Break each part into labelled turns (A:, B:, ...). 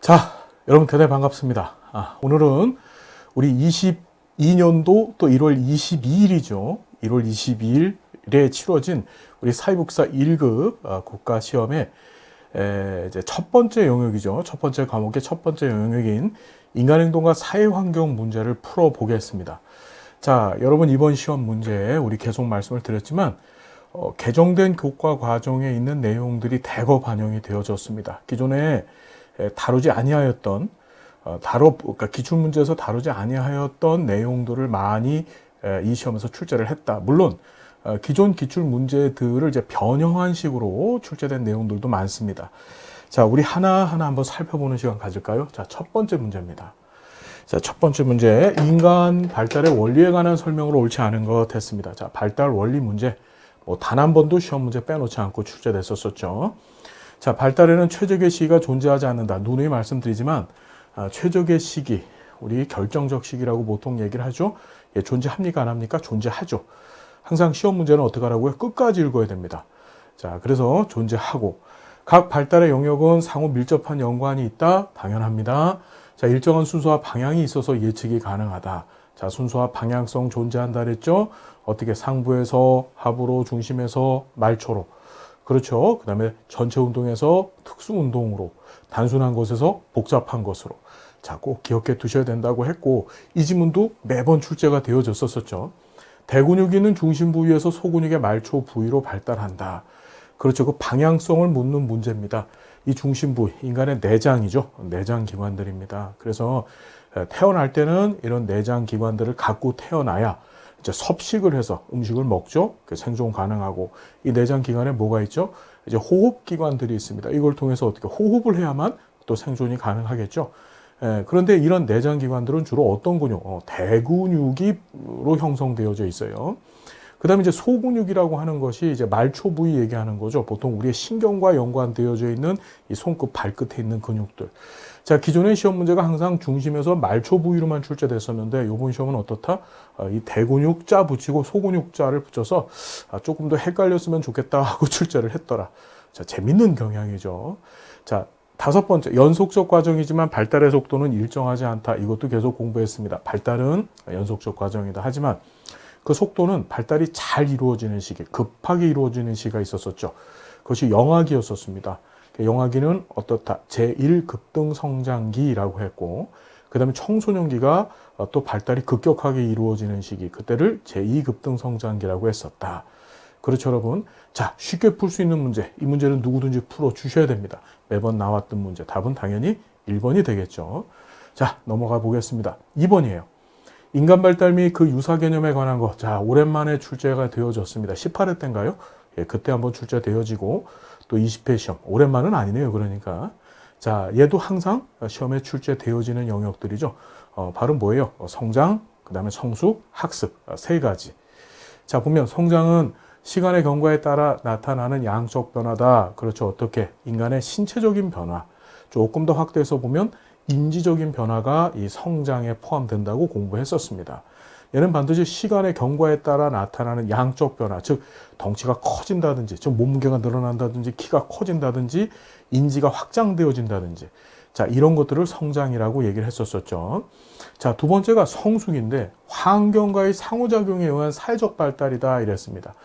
A: 자, 여러분 대단히 반갑습니다. 오늘은 우리 22년도 또 1월 22일이죠. 1월 22일에 치러진 우리 사회복사 1급 국가시험의 이제 첫 번째 영역이죠. 첫 번째 과목의 첫 번째 영역인 인간행동과 사회환경 문제를 풀어보겠습니다. 자, 여러분 이번 시험 문제 우리 계속 말씀을 드렸지만 개정된 교과 과정에 있는 내용들이 대거 반영이 되어졌습니다. 기존에 다루지 아니하였던 그러니까 기출 문제에서 다루지 아니하였던 내용들을 많이 이 시험에서 출제를 했다. 물론 기존 기출 문제들을 이제 변형한 식으로 출제된 내용들도 많습니다. 자, 우리 하나하나 한번 살펴보는 시간 가질까요? 자, 첫 번째 문제입니다. 자, 첫 번째 문제, 인간 발달의 원리에 관한 설명으로 옳지 않은 것 했습니다. 자, 발달 원리 문제, 단 한 번도 시험 문제 빼놓지 않고 출제됐었죠. 자, 발달에는 최적의 시기가 존재하지 않는다. 누누이 말씀드리지만 최적의 시기, 우리 결정적 시기라고 보통 얘기를 하죠. 예, 존재합니까? 안 합니까? 존재하죠. 항상 시험 문제는 어떻게 하라고요? 끝까지 읽어야 됩니다. 자, 그래서 존재하고 각 발달의 영역은 상호 밀접한 연관이 있다. 당연합니다. 자, 일정한 순서와 방향이 있어서 예측이 가능하다. 자, 순서와 방향성 존재한다 그랬죠. 어떻게 상부에서 하부로, 중심에서 말초로. 그렇죠. 그 다음에 전체 운동에서 특수 운동으로, 단순한 것에서 복잡한 것으로. 자, 꼭 기억해 두셔야 된다고 했고, 이 지문도 매번 출제가 되어졌었죠. 대근육이 있는 중심 부위에서 소근육의 말초 부위로 발달한다. 그렇죠. 그 방향성을 묻는 문제입니다. 이 중심 부위, 인간의 내장이죠. 내장 기관들입니다. 그래서 태어날 때는 이런 내장 기관들을 갖고 태어나야 이제 섭식을 해서 음식을 먹죠. 생존 가능하고, 이 내장 기관에 뭐가 있죠? 이제 호흡 기관들이 있습니다. 이걸 통해서 어떻게 호흡을 해야만 또 생존이 가능하겠죠. 그런데 이런 내장 기관들은 주로 어떤 근육? 대근육으로 형성되어져 있어요. 그 다음에 이제 소근육이라고 하는 것이 이제 말초 부위 얘기하는 거죠. 보통 우리의 신경과 연관되어져 있는 이 손끝, 발끝에 있는 근육들. 자, 기존의 시험 문제가 항상 중심에서 말초 부위로만 출제됐었는데 이번 시험은 어떻다? 이 대근육 자 붙이고 소근육 자를 붙여서 조금 더 헷갈렸으면 좋겠다 하고 출제를 했더라. 자, 재밌는 경향이죠. 자, 다섯 번째, 연속적 과정이지만 발달의 속도는 일정하지 않다. 이것도 계속 공부했습니다. 발달은 연속적 과정이다. 하지만 그 속도는 발달이 잘 이루어지는 시기, 급하게 이루어지는 시기가 있었었죠. 그것이 영아기였었습니다. 영아기는 어떻다? 제1급등 성장기라고 했고, 그 다음에 청소년기가 또 발달이 급격하게 이루어지는 시기, 그때를 제2급등 성장기라고 했었다. 그렇죠, 여러분? 자, 쉽게 풀 수 있는 문제, 이 문제는 누구든지 풀어주셔야 됩니다. 매번 나왔던 문제, 답은 당연히 1번이 되겠죠. 자, 넘어가 보겠습니다. 2번이에요. 인간 발달 및 그 유사 개념에 관한 것. 자, 오랜만에 출제가 되어졌습니다. 18회 때인가요? 예, 그때 한번 출제되어지고, 또 20회 시험. 오랜만은 아니네요, 그러니까. 자, 얘도 항상 시험에 출제되어지는 영역들이죠. 바로 뭐예요? 성장, 그 다음에 성숙, 학습. 세 가지. 자, 보면 성장은 시간의 경과에 따라 나타나는 양적 변화다. 그렇죠. 어떻게? 인간의 신체적인 변화. 조금 더 확대해서 보면 인지적인 변화가 이 성장에 포함된다고 공부했었습니다. 얘는 반드시 시간의 경과에 따라 나타나는 양적 변화, 즉 덩치가 커진다든지, 즉 몸무게가 늘어난다든지, 키가 커진다든지, 인지가 확장되어진다든지, 자, 이런 것들을 성장이라고 얘기를 했었었죠. 자, 두 번째가 성숙인데 환경과의 상호작용에 의한 사회적 발달이다 이랬습니다.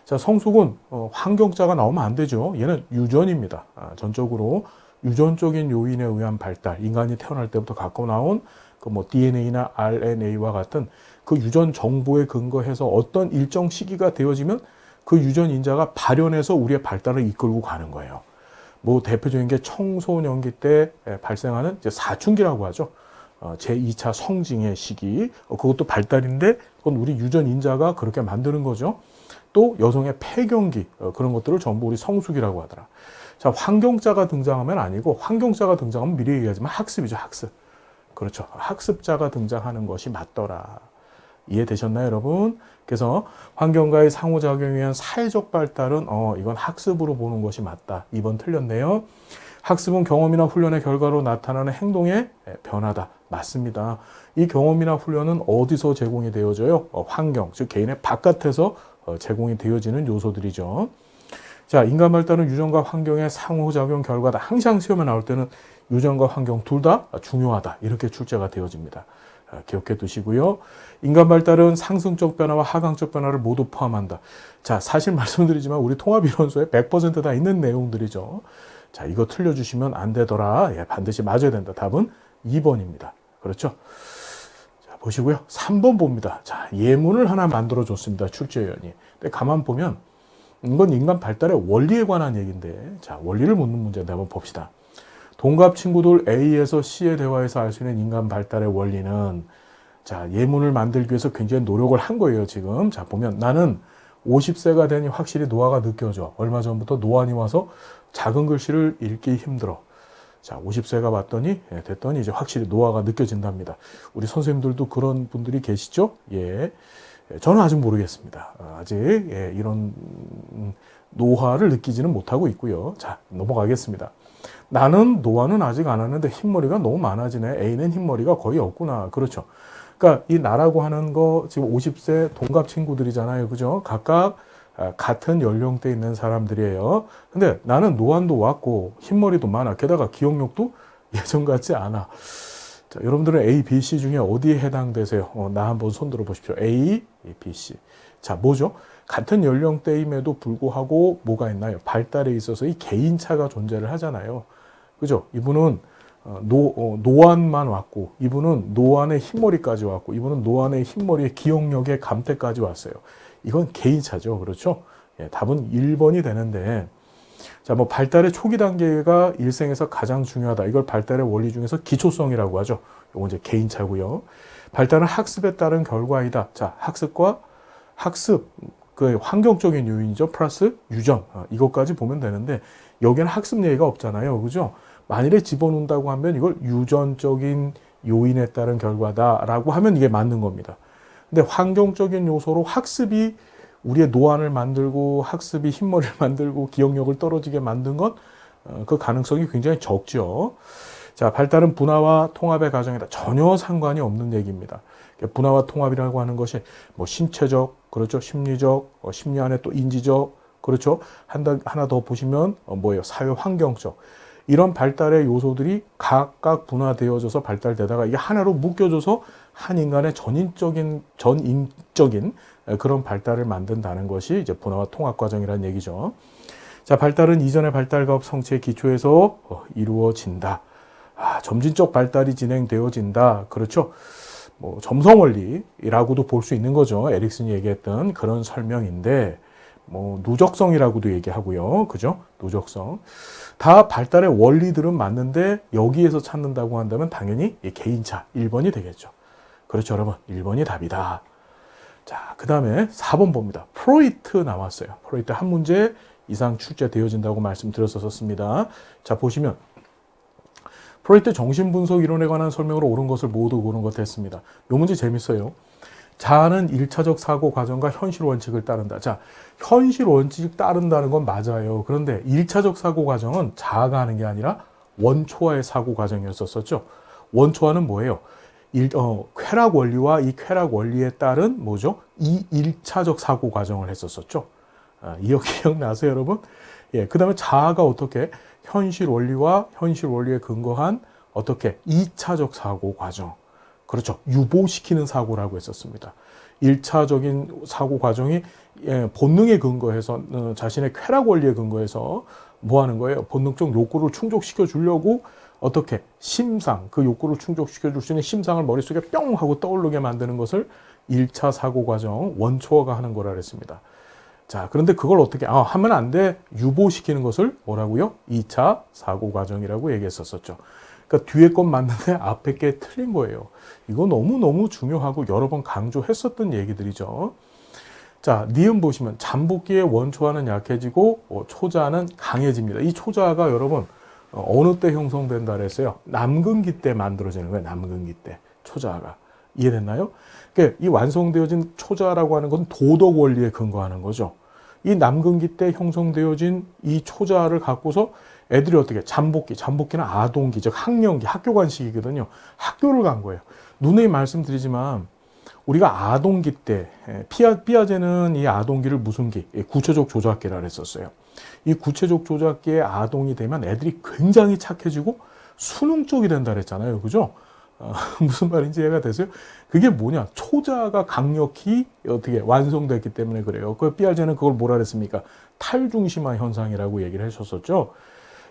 A: 자, 성숙은 환경자가 나오면 안 되죠. 얘는 유전입니다. 전적으로 유전적인 요인에 의한 발달, 인간이 태어날 때부터 갖고 나온 그 DNA나 RNA와 같은 그 유전 정보에 근거해서 어떤 일정 시기가 되어지면 그 유전 인자가 발현해서 우리의 발달을 이끌고 가는 거예요. 대표적인 게 청소년기 때 발생하는 이제 사춘기라고 하죠. 제2차 성징의 시기. 그것도 발달인데 그건 우리 유전 인자가 그렇게 만드는 거죠. 또 여성의 폐경기, 그런 것들을 전부 우리 성숙이라고 하더라. 자, 환경자가 등장하면 아니고, 환경자가 등장하면 미리 얘기하지만 학습이죠, 학습. 그렇죠. 학습자가 등장하는 것이 맞더라. 이해되셨나요, 여러분? 그래서 환경과의 상호작용에 의한 사회적 발달은 이건 학습으로 보는 것이 맞다. 2번 틀렸네요. 학습은 경험이나 훈련의 결과로 나타나는 행동의 변화다. 맞습니다. 이 경험이나 훈련은 어디서 제공이 되어져요? 환경, 즉 개인의 바깥에서 제공이 되어지는 요소들이죠. 자, 인간 발달은 유전과 환경의 상호작용 결과다. 항상 시험에 나올 때는 유전과 환경 둘 다 중요하다. 이렇게 출제가 되어집니다. 기억해 두시고요. 인간 발달은 상승적 변화와 하강적 변화를 모두 포함한다. 자, 사실 말씀드리지만 우리 통합이론서에 100%다 있는 내용들이죠. 자, 이거 틀려주시면 안 되더라. 예, 반드시 맞아야 된다. 답은 2번입니다. 그렇죠? 자, 보시고요. 3번 봅니다. 자, 예문을 하나 만들어 줬습니다. 출제위원이. 근데 가만 보면 이건 인간 발달의 원리에 관한 얘기인데, 자, 원리를 묻는 문제인데 한번 봅시다. 동갑 친구들 A에서 C의 대화에서 알 수 있는 인간 발달의 원리는, 자, 예문을 만들기 위해서 굉장히 노력을 한 거예요, 지금. 자, 보면 나는 50세가 되니 확실히 노화가 느껴져. 얼마 전부터 노안이 와서 작은 글씨를 읽기 힘들어. 자, 50세가 됐더니 이제 확실히 노화가 느껴진답니다. 우리 선생님들도 그런 분들이 계시죠? 예. 저는 아직 모르겠습니다. 아직 이런 노화를 느끼지는 못하고 있고요. 자, 넘어가겠습니다. 나는 노화는 아직 안 왔는데 흰머리가 너무 많아지네. A는 흰머리가 거의 없구나. 그렇죠. 그러니까 이 나라고 하는 거 지금 50세 동갑 친구들이잖아요. 그죠? 각각 같은 연령대에 있는 사람들이에요. 근데 나는 노안도 왔고 흰머리도 많아. 게다가 기억력도 예전 같지 않아. 자, 여러분들은 A, B, C 중에 어디에 해당되세요? 나 한번 손 들어 보십시오. A, B, C. 자, 뭐죠? 같은 연령대임에도 불구하고 뭐가 있나요? 발달에 있어서 이 개인차가 존재를 하잖아요. 그죠? 이분은 노안만 왔고, 이분은 노안의 흰머리까지 왔고, 이분은 노안의 흰머리의 기억력의 감퇴까지 왔어요. 이건 개인차죠. 그렇죠? 예, 답은 1번이 되는데, 자, 뭐 발달의 초기 단계가 일생에서 가장 중요하다. 이걸 발달의 원리 중에서 기초성이라고 하죠. 이건 이제 개인차고요. 발달은 학습에 따른 결과이다. 자, 학습, 그 환경적인 요인이죠. 플러스 유전. 이것까지 보면 되는데 여기는 학습 얘기가 없잖아요. 그죠? 만일에 집어넣는다고 하면 이걸 유전적인 요인에 따른 결과다라고 하면 이게 맞는 겁니다. 근데 환경적인 요소로 학습이 우리의 노안을 만들고 학습이 흰머리를 만들고 기억력을 떨어지게 만든 건 그 가능성이 굉장히 적죠. 자, 발달은 분화와 통합의 과정이다. 전혀 상관이 없는 얘기입니다. 분화와 통합이라고 하는 것이 뭐 신체적, 그렇죠, 심리적, 심리 안에 또 인지적, 그렇죠, 하나 더 보시면 뭐예요, 사회 환경적, 이런 발달의 요소들이 각각 분화되어져서 발달되다가 이게 하나로 묶여져서 한 인간의 전인적인 그런 발달을 만든다는 것이 이제 분화와 통합 과정이라는 얘기죠. 자, 발달은 이전의 발달과 성체의 기초에서 이루어진다. 점진적 발달이 진행되어진다. 그렇죠. 뭐 점성 원리라고도 볼 수 있는 거죠. 에릭슨이 얘기했던 그런 설명인데, 뭐 누적성이라고도 얘기하고요. 그죠? 누적성. 다 발달의 원리들은 맞는데 여기에서 찾는다고 한다면 당연히 이 개인차 1번이 되겠죠. 그렇죠, 여러분. 1번이 답이다. 자, 그 다음에 4번 봅니다. 프로이트 나왔어요. 프로이트 한 문제 이상 출제되어진다고 말씀드렸었습니다. 자, 보시면 프로이트 정신분석 이론에 관한 설명으로 옳은 것을 모두 고른 것 했습니다. 이 문제 재밌어요. 자아는 1차적 사고 과정과 현실 원칙을 따른다. 자, 현실 원칙을 따른다는 건 맞아요. 그런데 1차적 사고 과정은 자아가 하는 게 아니라 원초와의 사고 과정이었었죠. 원초와는 뭐예요? 쾌락 원리와 이 쾌락 원리에 따른 뭐죠? 이 1차적 사고 과정을 했었었죠. 기억나세요, 여러분? 예, 그 다음에 자아가 어떻게 현실 원리와 현실 원리에 근거한 어떻게 2차적 사고 과정. 그렇죠. 유보시키는 사고라고 했었습니다. 1차적인 사고 과정이 본능에 근거해서 자신의 쾌락 원리에 근거해서 뭐 하는 거예요? 본능적 욕구를 충족시켜 주려고 어떻게 심상, 그 욕구를 충족시켜 줄 수 있는 심상을 머릿속에 뿅 하고 떠오르게 만드는 것을 1차 사고 과정, 원초어가 하는 거라 그랬습니다. 자, 그런데 그걸 어떻게 하면 안 돼. 유보시키는 것을 뭐라고요? 2차 사고 과정이라고 얘기했었죠. 그러니까 뒤에 건 맞는데 앞에 게 틀린 거예요. 이거 너무너무 중요하고 여러 번 강조했었던 얘기들이죠. 자, 니은 보시면 잠복기의 원초화는 약해지고 초자는 강해집니다. 이 초자가 여러분 어느 때 형성된다 그랬어요? 남근기 때 만들어지는 거예요. 남근기 때 초자가. 이해됐나요? 그러니까 이 완성되어진 초자라고 하는 건 도덕 원리에 근거하는 거죠. 이 남근기 때 형성되어진 이 초자를 갖고서 애들이 어떻게 잠복기는 아동기, 즉 학령기, 학교 간 시기거든요. 학교를 간 거예요. 누누이 말씀드리지만 우리가 아동기 때 피아제는 이 아동기를 무슨 기? 구체적 조작기라 그랬었어요. 이 구체적 조작기의 아동이 되면 애들이 굉장히 착해지고 수능적이 된다 그랬잖아요. 그죠? 무슨 말인지 이해가 되세요? 그게 뭐냐? 초자가 강력히 어떻게 완성됐기 때문에 그래요. 그 피아제는 그걸 뭐라 그랬습니까? 탈중심화 현상이라고 얘기를 하셨었죠.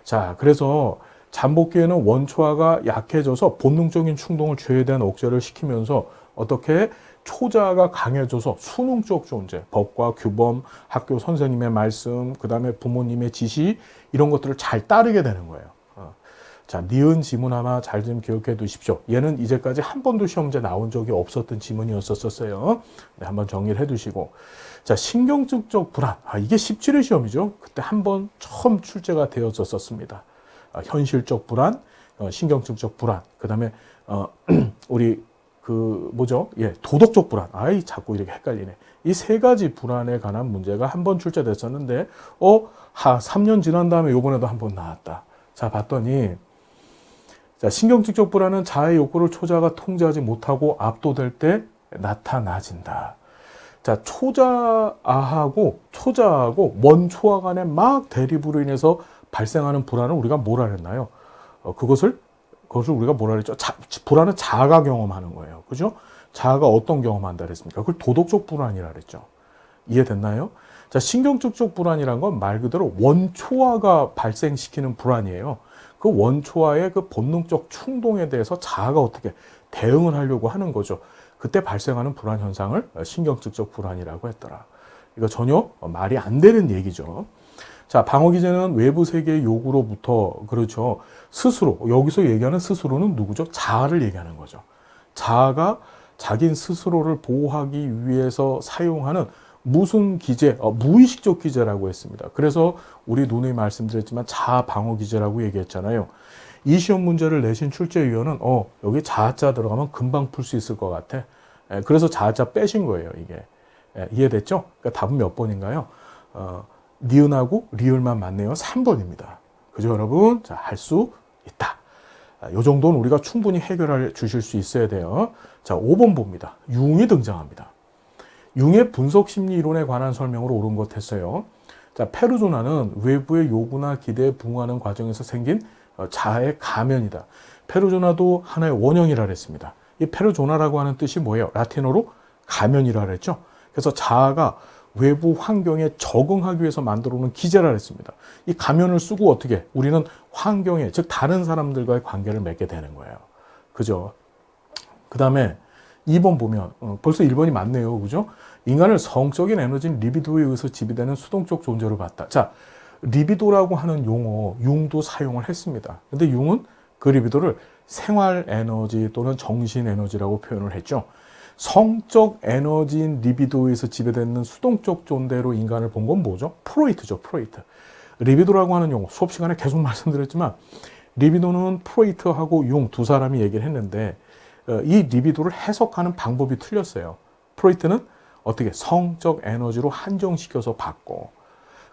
A: 자, 그래서 잠복기에는 원초화가 약해져서 본능적인 충동을 최대한 억제를 시키면서 어떻게 초자가 강해져서 수능적 존재, 법과 규범, 학교 선생님의 말씀, 그 다음에 부모님의 지시 이런 것들을 잘 따르게 되는 거예요. 자, 니은 지문 하나 잘 좀 기억해 두십시오. 얘는 이제까지 한 번도 시험제 나온 적이 없었던 지문이었었어요. 네, 한번 정리를 해 두시고. 자, 신경증적 불안. 이게 17회 시험이죠. 그때 한 번 처음 출제가 되었었습니다. 현실적 불안, 신경증적 불안. 그 다음에, 우리, 도덕적 불안. 자꾸 이렇게 헷갈리네. 이 세 가지 불안에 관한 문제가 한 번 출제됐었는데, 3년 지난 다음에 요번에도 한 번 나왔다. 자, 봤더니, 자, 신경증적 불안은 자아의 욕구를 초자가 통제하지 못하고 압도될 때 나타나진다. 자, 초자하고 원초아 간의 막 대립으로 인해서 발생하는 불안을 우리가 뭐라 그랬나요? 그것을 우리가 뭐라 그랬죠? 불안은 자아가 경험하는 거예요. 그죠? 자아가 어떤 경험한다 그랬습니까? 그걸 도덕적 불안이라 그랬죠. 이해됐나요? 자, 신경증적 불안이란 건 말 그대로 원초아가 발생시키는 불안이에요. 그 원초아의 그 본능적 충동에 대해서 자아가 어떻게 대응을 하려고 하는 거죠. 그때 발생하는 불안 현상을 신경증적 불안이라고 했더라. 이거 전혀 말이 안 되는 얘기죠. 자, 방어 기제는 외부 세계의 요구로부터, 그렇죠. 스스로, 여기서 얘기하는 스스로는 누구죠? 자아를 얘기하는 거죠. 자아가 자기 스스로를 보호하기 위해서 사용하는 무슨 기제, 무의식적 기제라고 했습니다. 그래서 우리 누누이 말씀드렸지만 자아 방어 기제라고 얘기했잖아요. 이 시험 문제를 내신 출제위원은 여기 자아자 들어가면 금방 풀 수 있을 것 같아. 그래서 자아자 빼신 거예요, 이게. 이해됐죠? 그러니까 답은 몇 번인가요? 니은하고 리을만 맞네요. 3번입니다. 그죠, 여러분? 자, 할 수 있다. 요 정도는 우리가 충분히 해결해 주실 수 있어야 돼요. 자, 5번 봅니다. 융이 등장합니다. 융의 분석 심리 이론에 관한 설명으로 옳은 것 했어요. 자, 페르소나는 외부의 요구나 기대에 부응하는 과정에서 생긴 자아의 가면이다. 페르소나도 하나의 원형이라 그랬습니다. 이 페르소나라고 하는 뜻이 뭐예요? 라틴어로 가면이라 그랬죠. 그래서 자아가 외부 환경에 적응하기 위해서 만들어 놓은 기제라 그랬습니다. 이 가면을 쓰고 어떻게 우리는 환경에, 즉 다른 사람들과의 관계를 맺게 되는 거예요. 그죠? 그 다음에 2번 보면 벌써 1번이 맞네요. 그죠? 인간을 성적인 에너지인 리비도에 의해서 지배되는 수동적 존재로 봤다. 자, 리비도라고 하는 용어, 융도 사용을 했습니다. 근데 융은 그 리비도를 생활 에너지 또는 정신 에너지라고 표현을 했죠. 성적 에너지인 리비도에서 지배되는 수동적 존재로 인간을 본 건 뭐죠? 프로이트죠, 프로이트. 리비도라고 하는 용어, 수업 시간에 계속 말씀드렸지만, 리비도는 프로이트하고 융 두 사람이 얘기를 했는데, 이 리비도를 해석하는 방법이 틀렸어요. 프로이트는 어떻게 성적 에너지로 한정시켜서 봤고,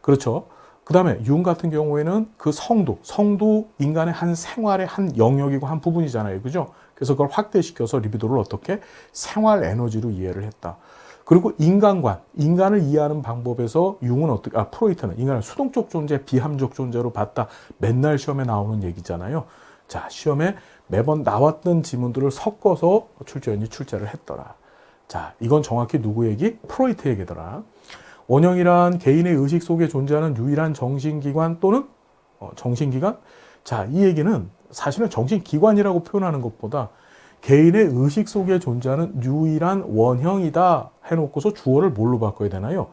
A: 그렇죠. 그 다음에 융 같은 경우에는 그 성도 인간의 한 생활의 한 영역이고 한 부분이잖아요. 그죠? 그래서 그걸 확대시켜서 리비도를 어떻게 생활 에너지로 이해를 했다. 그리고 인간을 이해하는 방법에서 융은 프로이트는 인간을 수동적 존재, 비함적 존재로 봤다. 맨날 시험에 나오는 얘기잖아요. 자, 시험에 매번 나왔던 지문들을 섞어서 출제원이 출제를 했더라. 자, 이건 정확히 누구 얘기? 프로이트 얘기더라. 원형이란 개인의 의식 속에 존재하는 유일한 정신기관 또는 정신기관? 자, 이 얘기는 사실은 정신기관이라고 표현하는 것보다 개인의 의식 속에 존재하는 유일한 원형이다 해놓고서 주어를 뭘로 바꿔야 되나요?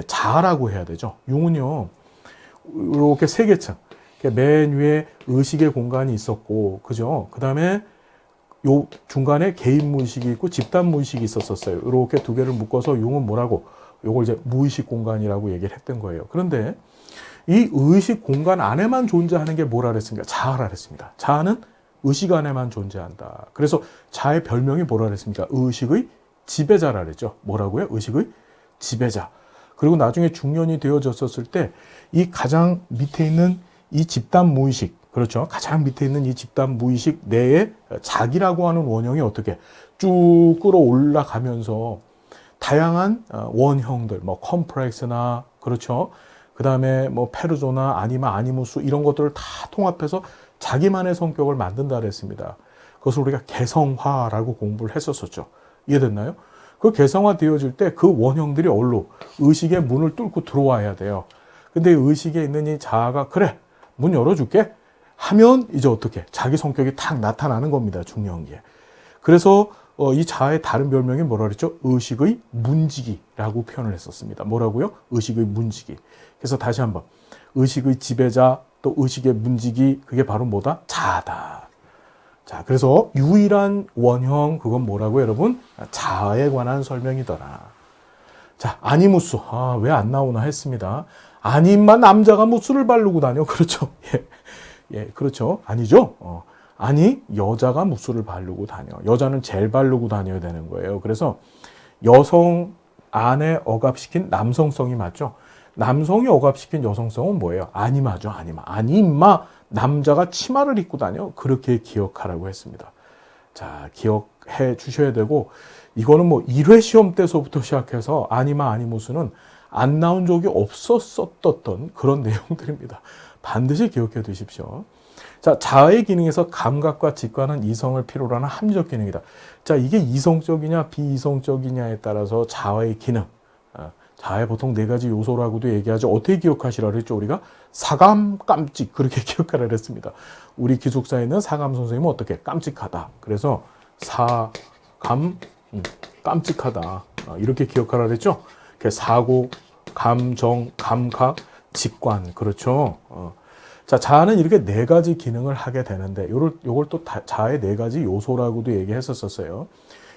A: 자아라고 해야 되죠. 융은요, 이렇게 세 계층. 맨 위에 의식의 공간이 있었고, 그죠? 그 다음에 요 중간에 개인 무의식이 있고 집단 무의식이 있었어요. 이렇게 두 개를 묶어서 융은 뭐라고? 요걸 이제 무의식 공간이라고 얘기를 했던 거예요. 그런데 이 의식 공간 안에만 존재하는 게 뭐라 그랬습니까? 자아라 그랬습니다. 자아는 의식 안에만 존재한다. 그래서 자아의 별명이 뭐라 그랬습니까? 의식의 지배자라 그랬죠. 뭐라고요? 의식의 지배자. 그리고 나중에 중년이 되어졌었을 때 이 가장 밑에 있는 이 집단 무의식, 그렇죠. 가장 밑에 있는 이 집단 무의식 내에 자기라고 하는 원형이 어떻게 쭉 끌어올라가면서 다양한 원형들, 뭐 컴플렉스나 그렇죠. 그 다음에 뭐 페르소나, 아니마, 아니무스 이런 것들을 다 통합해서 자기만의 성격을 만든다 그랬습니다. 그것을 우리가 개성화라고 공부를 했었었죠. 이해됐나요? 그 개성화되어질 때 그 원형들이 얼로 의식의 문을 뚫고 들어와야 돼요. 근데 의식에 있는 이 자아가 그래 문 열어줄게 하면 이제 어떻게 자기 성격이 탁 나타나는 겁니다. 중요한 게. 그래서 이 자아의 다른 별명이 뭐라 그랬죠? 의식의 문지기라고 표현을 했었습니다. 뭐라고요? 의식의 문지기. 그래서 다시 한번 의식의 지배자 또 의식의 문지기 그게 바로 뭐다? 자아다. 자, 그래서 유일한 원형 그건 뭐라고 여러분? 자아에 관한 설명이더라. 자, 아니무스. 왜 안 나오나 했습니다. 아니만 남자가 무스를 바르고 다녀. 그렇죠. 예, 그렇죠. 아니죠. 아니, 여자가 무스를 바르고 다녀. 여자는 젤 바르고 다녀야 되는 거예요. 그래서 여성 안에 억압시킨 남성성이 맞죠. 남성이 억압시킨 여성성은 뭐예요? 아니마죠. 아니마. 아니마. 남자가 치마를 입고 다녀. 그렇게 기억하라고 했습니다. 자, 기억해 주셔야 되고, 이거는 뭐 1회 시험 때서부터 시작해서 아니마 아니무스는 안 나온 적이 없었던 그런 내용들입니다. 반드시 기억해 두십시오. 자, 자아의 기능에서 감각과 직관은 이성을 필요로 하는 합리적 기능이다. 자, 이게 이성적이냐 비이성적이냐에 따라서 자아의 기능, 자아의 보통 4가지 요소라고도 얘기하죠. 어떻게 기억하시라 그랬죠? 우리가 사감, 깜찍 그렇게 기억하라 그랬습니다. 우리 기숙사에 있는 사감 선생님은 어떻게? 깜찍하다. 그래서 사감, 깜찍하다. 이렇게 기억하라 그랬죠? 사고, 감정, 감각, 직관. 그렇죠? 자, 자아는 이렇게 4가지 기능을 하게 되는데 요걸 또 자아의 4가지 요소라고도 얘기했었어요.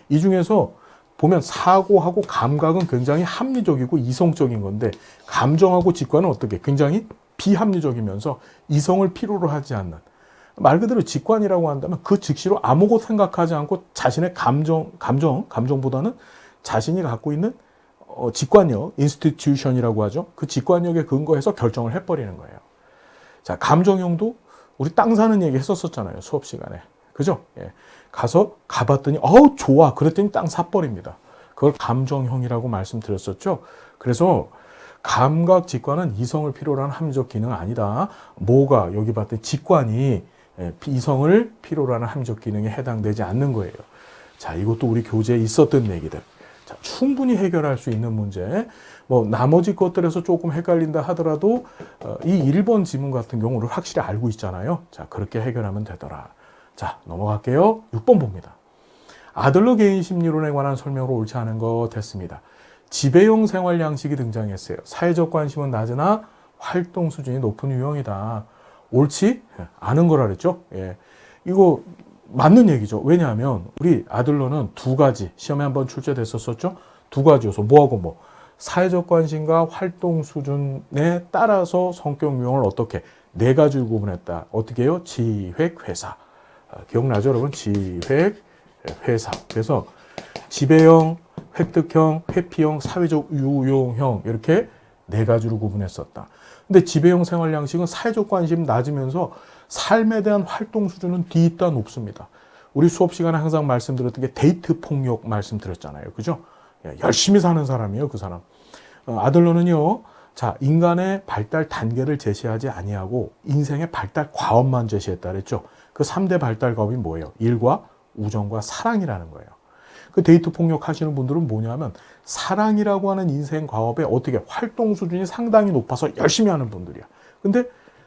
A: 이 중에서 보면 사고하고 감각은 굉장히 합리적이고 이성적인 건데 감정하고 직관은 어떻게? 굉장히 비합리적이면서 이성을 필요로 하지 않는 말 그대로 직관이라고 한다면 그 즉시로 아무것도 생각하지 않고 자신의 감정보다는 자신이 갖고 있는 직관력, 인스티튜션이라고 하죠. 그 직관력에 근거해서 결정을 해버리는 거예요. 자, 감정형도 우리 땅 사는 얘기 했었잖아요. 수업 시간에. 그죠? 예. 가봤더니, 좋아. 그랬더니 땅 사버립니다. 그걸 감정형이라고 말씀드렸었죠. 그래서 감각, 직관은 이성을 필요로 하는 합리적 기능은 아니다. 뭐가? 여기 봤더니 직관이 이성을 필요로 하는 합리적 기능에 해당되지 않는 거예요. 자, 이것도 우리 교재에 있었던 얘기들. 자, 충분히 해결할 수 있는 문제. 뭐 나머지 것들에서 조금 헷갈린다 하더라도 이 1번 지문 같은 경우를 확실히 알고 있잖아요. 자, 그렇게 해결하면 되더라. 자, 넘어갈게요. 6번 봅니다. 아들러 개인 심리론에 관한 설명으로 옳지 않은 거 됐습니다. 지배형 생활 양식이 등장했어요. 사회적 관심은 낮으나 활동 수준이 높은 유형이다. 옳지 않은 거라 그랬죠. 예. 이거 맞는 얘기죠. 왜냐하면 우리 아들러는 2가지 시험에 한번 출제됐었죠. 2가지 요소 뭐하고 뭐 사회적 관심과 활동 수준에 따라서 성격 유형을 어떻게 4가지로 구분했다. 어떻게 해요? 지획, 회사. 기억나죠, 여러분? 지획, 회사. 그래서 지배형, 획득형, 회피형, 사회적 유용형 이렇게 4가지로 구분했었다. 근데 지배형 생활 양식은 사회적 관심 낮으면서 삶에 대한 활동 수준은 뒤있다 높습니다. 우리 수업 시간에 항상 말씀드렸던 게 데이트 폭력 말씀드렸잖아요. 그죠? 열심히 사는 사람이에요, 그 사람. 아들러는요, 자, 인간의 발달 단계를 제시하지 아니하고 인생의 발달 과업만 제시했다 그랬죠. 그 3대 발달 과업이 뭐예요? 일과 우정과 사랑이라는 거예요. 그 데이트 폭력 하시는 분들은 뭐냐면 사랑이라고 하는 인생 과업에 어떻게 활동 수준이 상당히 높아서 열심히 하는 분들이야. 근데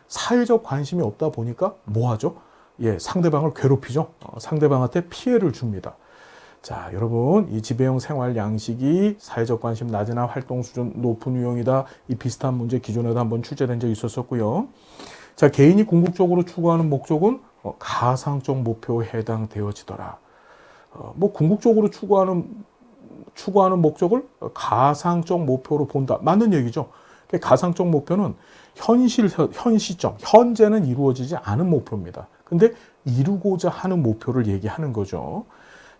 A: 사회적 관심이 없다 보니까 뭐 하죠? 예, 상대방을 괴롭히죠. 상대방한테 피해를 줍니다. 자, 여러분, 이 지배형 생활 양식이 사회적 관심 낮으나 활동 수준 높은 유형이다. 이 비슷한 문제 기존에도 한번 출제된 적이 있었었고요. 자, 개인이 궁극적으로 추구하는 목적은 가상적 목표에 해당되어지더라. 뭐 궁극적으로 추구하는 목적을 가상적 목표로 본다. 맞는 얘기죠. 가상적 목표는 현시점, 현재는 이루어지지 않은 목표입니다. 근데 이루고자 하는 목표를 얘기하는 거죠.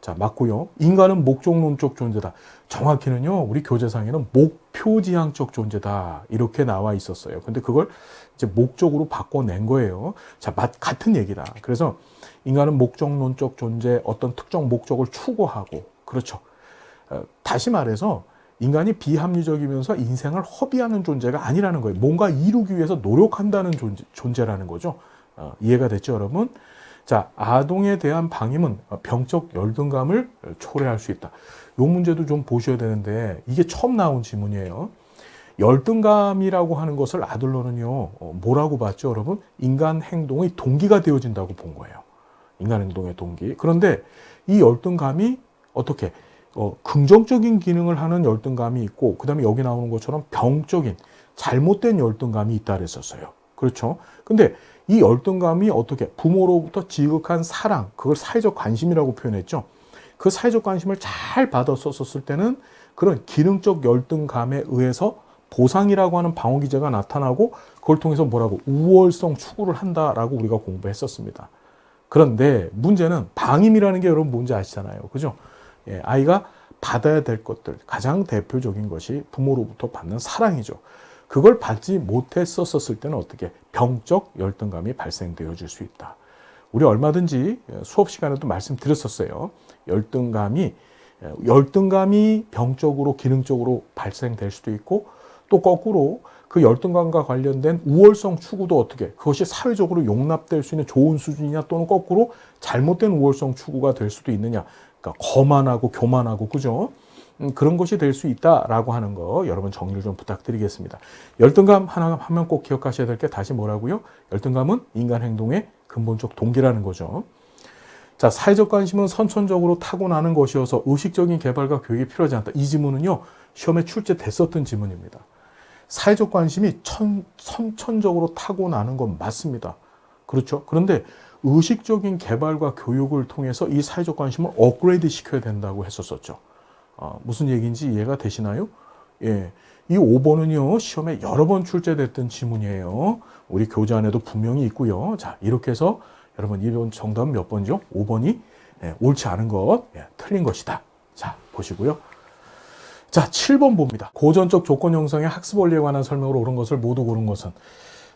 A: 자, 맞고요. 인간은 목적론적 존재다. 정확히는요, 우리 교재상에는 목표지향적 존재다. 이렇게 나와 있었어요. 근데 그걸 이제 목적으로 바꿔낸 거예요. 자, 같은 얘기다. 그래서 인간은 목적론적 존재, 어떤 특정 목적을 추구하고, 그렇죠. 다시 말해서 인간이 비합리적이면서 인생을 허비하는 존재가 아니라는 거예요. 뭔가 이루기 위해서 노력한다는 존재라는 거죠. 이해가 됐죠, 여러분? 자, 아동에 대한 방임은 병적 열등감을 초래할 수 있다. 이 문제도 좀 보셔야 되는데 이게 처음 나온 지문이에요. 열등감이라고 하는 것을 아들러는요, 뭐라고 봤죠, 여러분? 인간 행동의 동기가 되어진다고 본 거예요. 인간 행동의 동기. 그런데 이 열등감이 어떻게 긍정적인 기능을 하는 열등감이 있고, 그 다음에 여기 나오는 것처럼 병적인 잘못된 열등감이 있다 그랬었어요. 그렇죠? 근데 이 열등감이 어떻게 부모로부터 지극한 사랑, 그걸 사회적 관심이라고 표현했죠. 그 사회적 관심을 잘 받았었을 때는 그런 기능적 열등감에 의해서 보상이라고 하는 방어 기제가 나타나고, 그걸 통해서 뭐라고 우월성 추구를 한다라고 우리가 공부했었습니다. 그런데 문제는 방임이라는 게 여러분 뭔지 아시잖아요. 그죠? 예, 아이가 받아야 될 것들, 가장 대표적인 것이 부모로부터 받는 사랑이죠. 그걸 받지 못했었을 때는 어떻게 병적 열등감이 발생되어질 수 있다. 우리 얼마든지 수업 시간에도 말씀드렸었어요. 열등감이 병적으로 기능적으로 발생될 수도 있고, 또 거꾸로 그 열등감과 관련된 우월성 추구도 어떻게 그것이 사회적으로 용납될 수 있는 좋은 수준이냐, 또는 거꾸로 잘못된 우월성 추구가 될 수도 있느냐. 그러니까 거만하고 교만하고, 그죠? 그런 것이 될 수 있다라고 하는 거 여러분 정리를 좀 부탁드리겠습니다. 열등감 하나 하면 꼭 기억하셔야 될 게 다시 뭐라고요? 열등감은 인간 행동의 근본적 동기라는 거죠. 자, 사회적 관심은 선천적으로 타고나는 것이어서 의식적인 개발과 교육이 필요하지 않다. 이 지문은요, 시험에 출제됐었던 지문입니다. 사회적 관심이 선천적으로 타고나는 건 맞습니다. 그렇죠? 그런데 의식적인 개발과 교육을 통해서 이 사회적 관심을 업그레이드 시켜야 된다고 했었었죠. 무슨 얘기인지 이해가 되시나요? 예. 이 5번은요, 시험에 여러 번 출제됐던 지문이에요. 우리 교재 안에도 분명히 있고요. 자, 이렇게 해서 여러분, 이번 정답은 몇 번이죠? 5번이 옳지 않은 것, 틀린 것이다. 자, 보시고요. 자, 7번 봅니다. 고전적 조건 형성의 학습 원리에 관한 설명으로 옳은 것을 모두 고른 것은.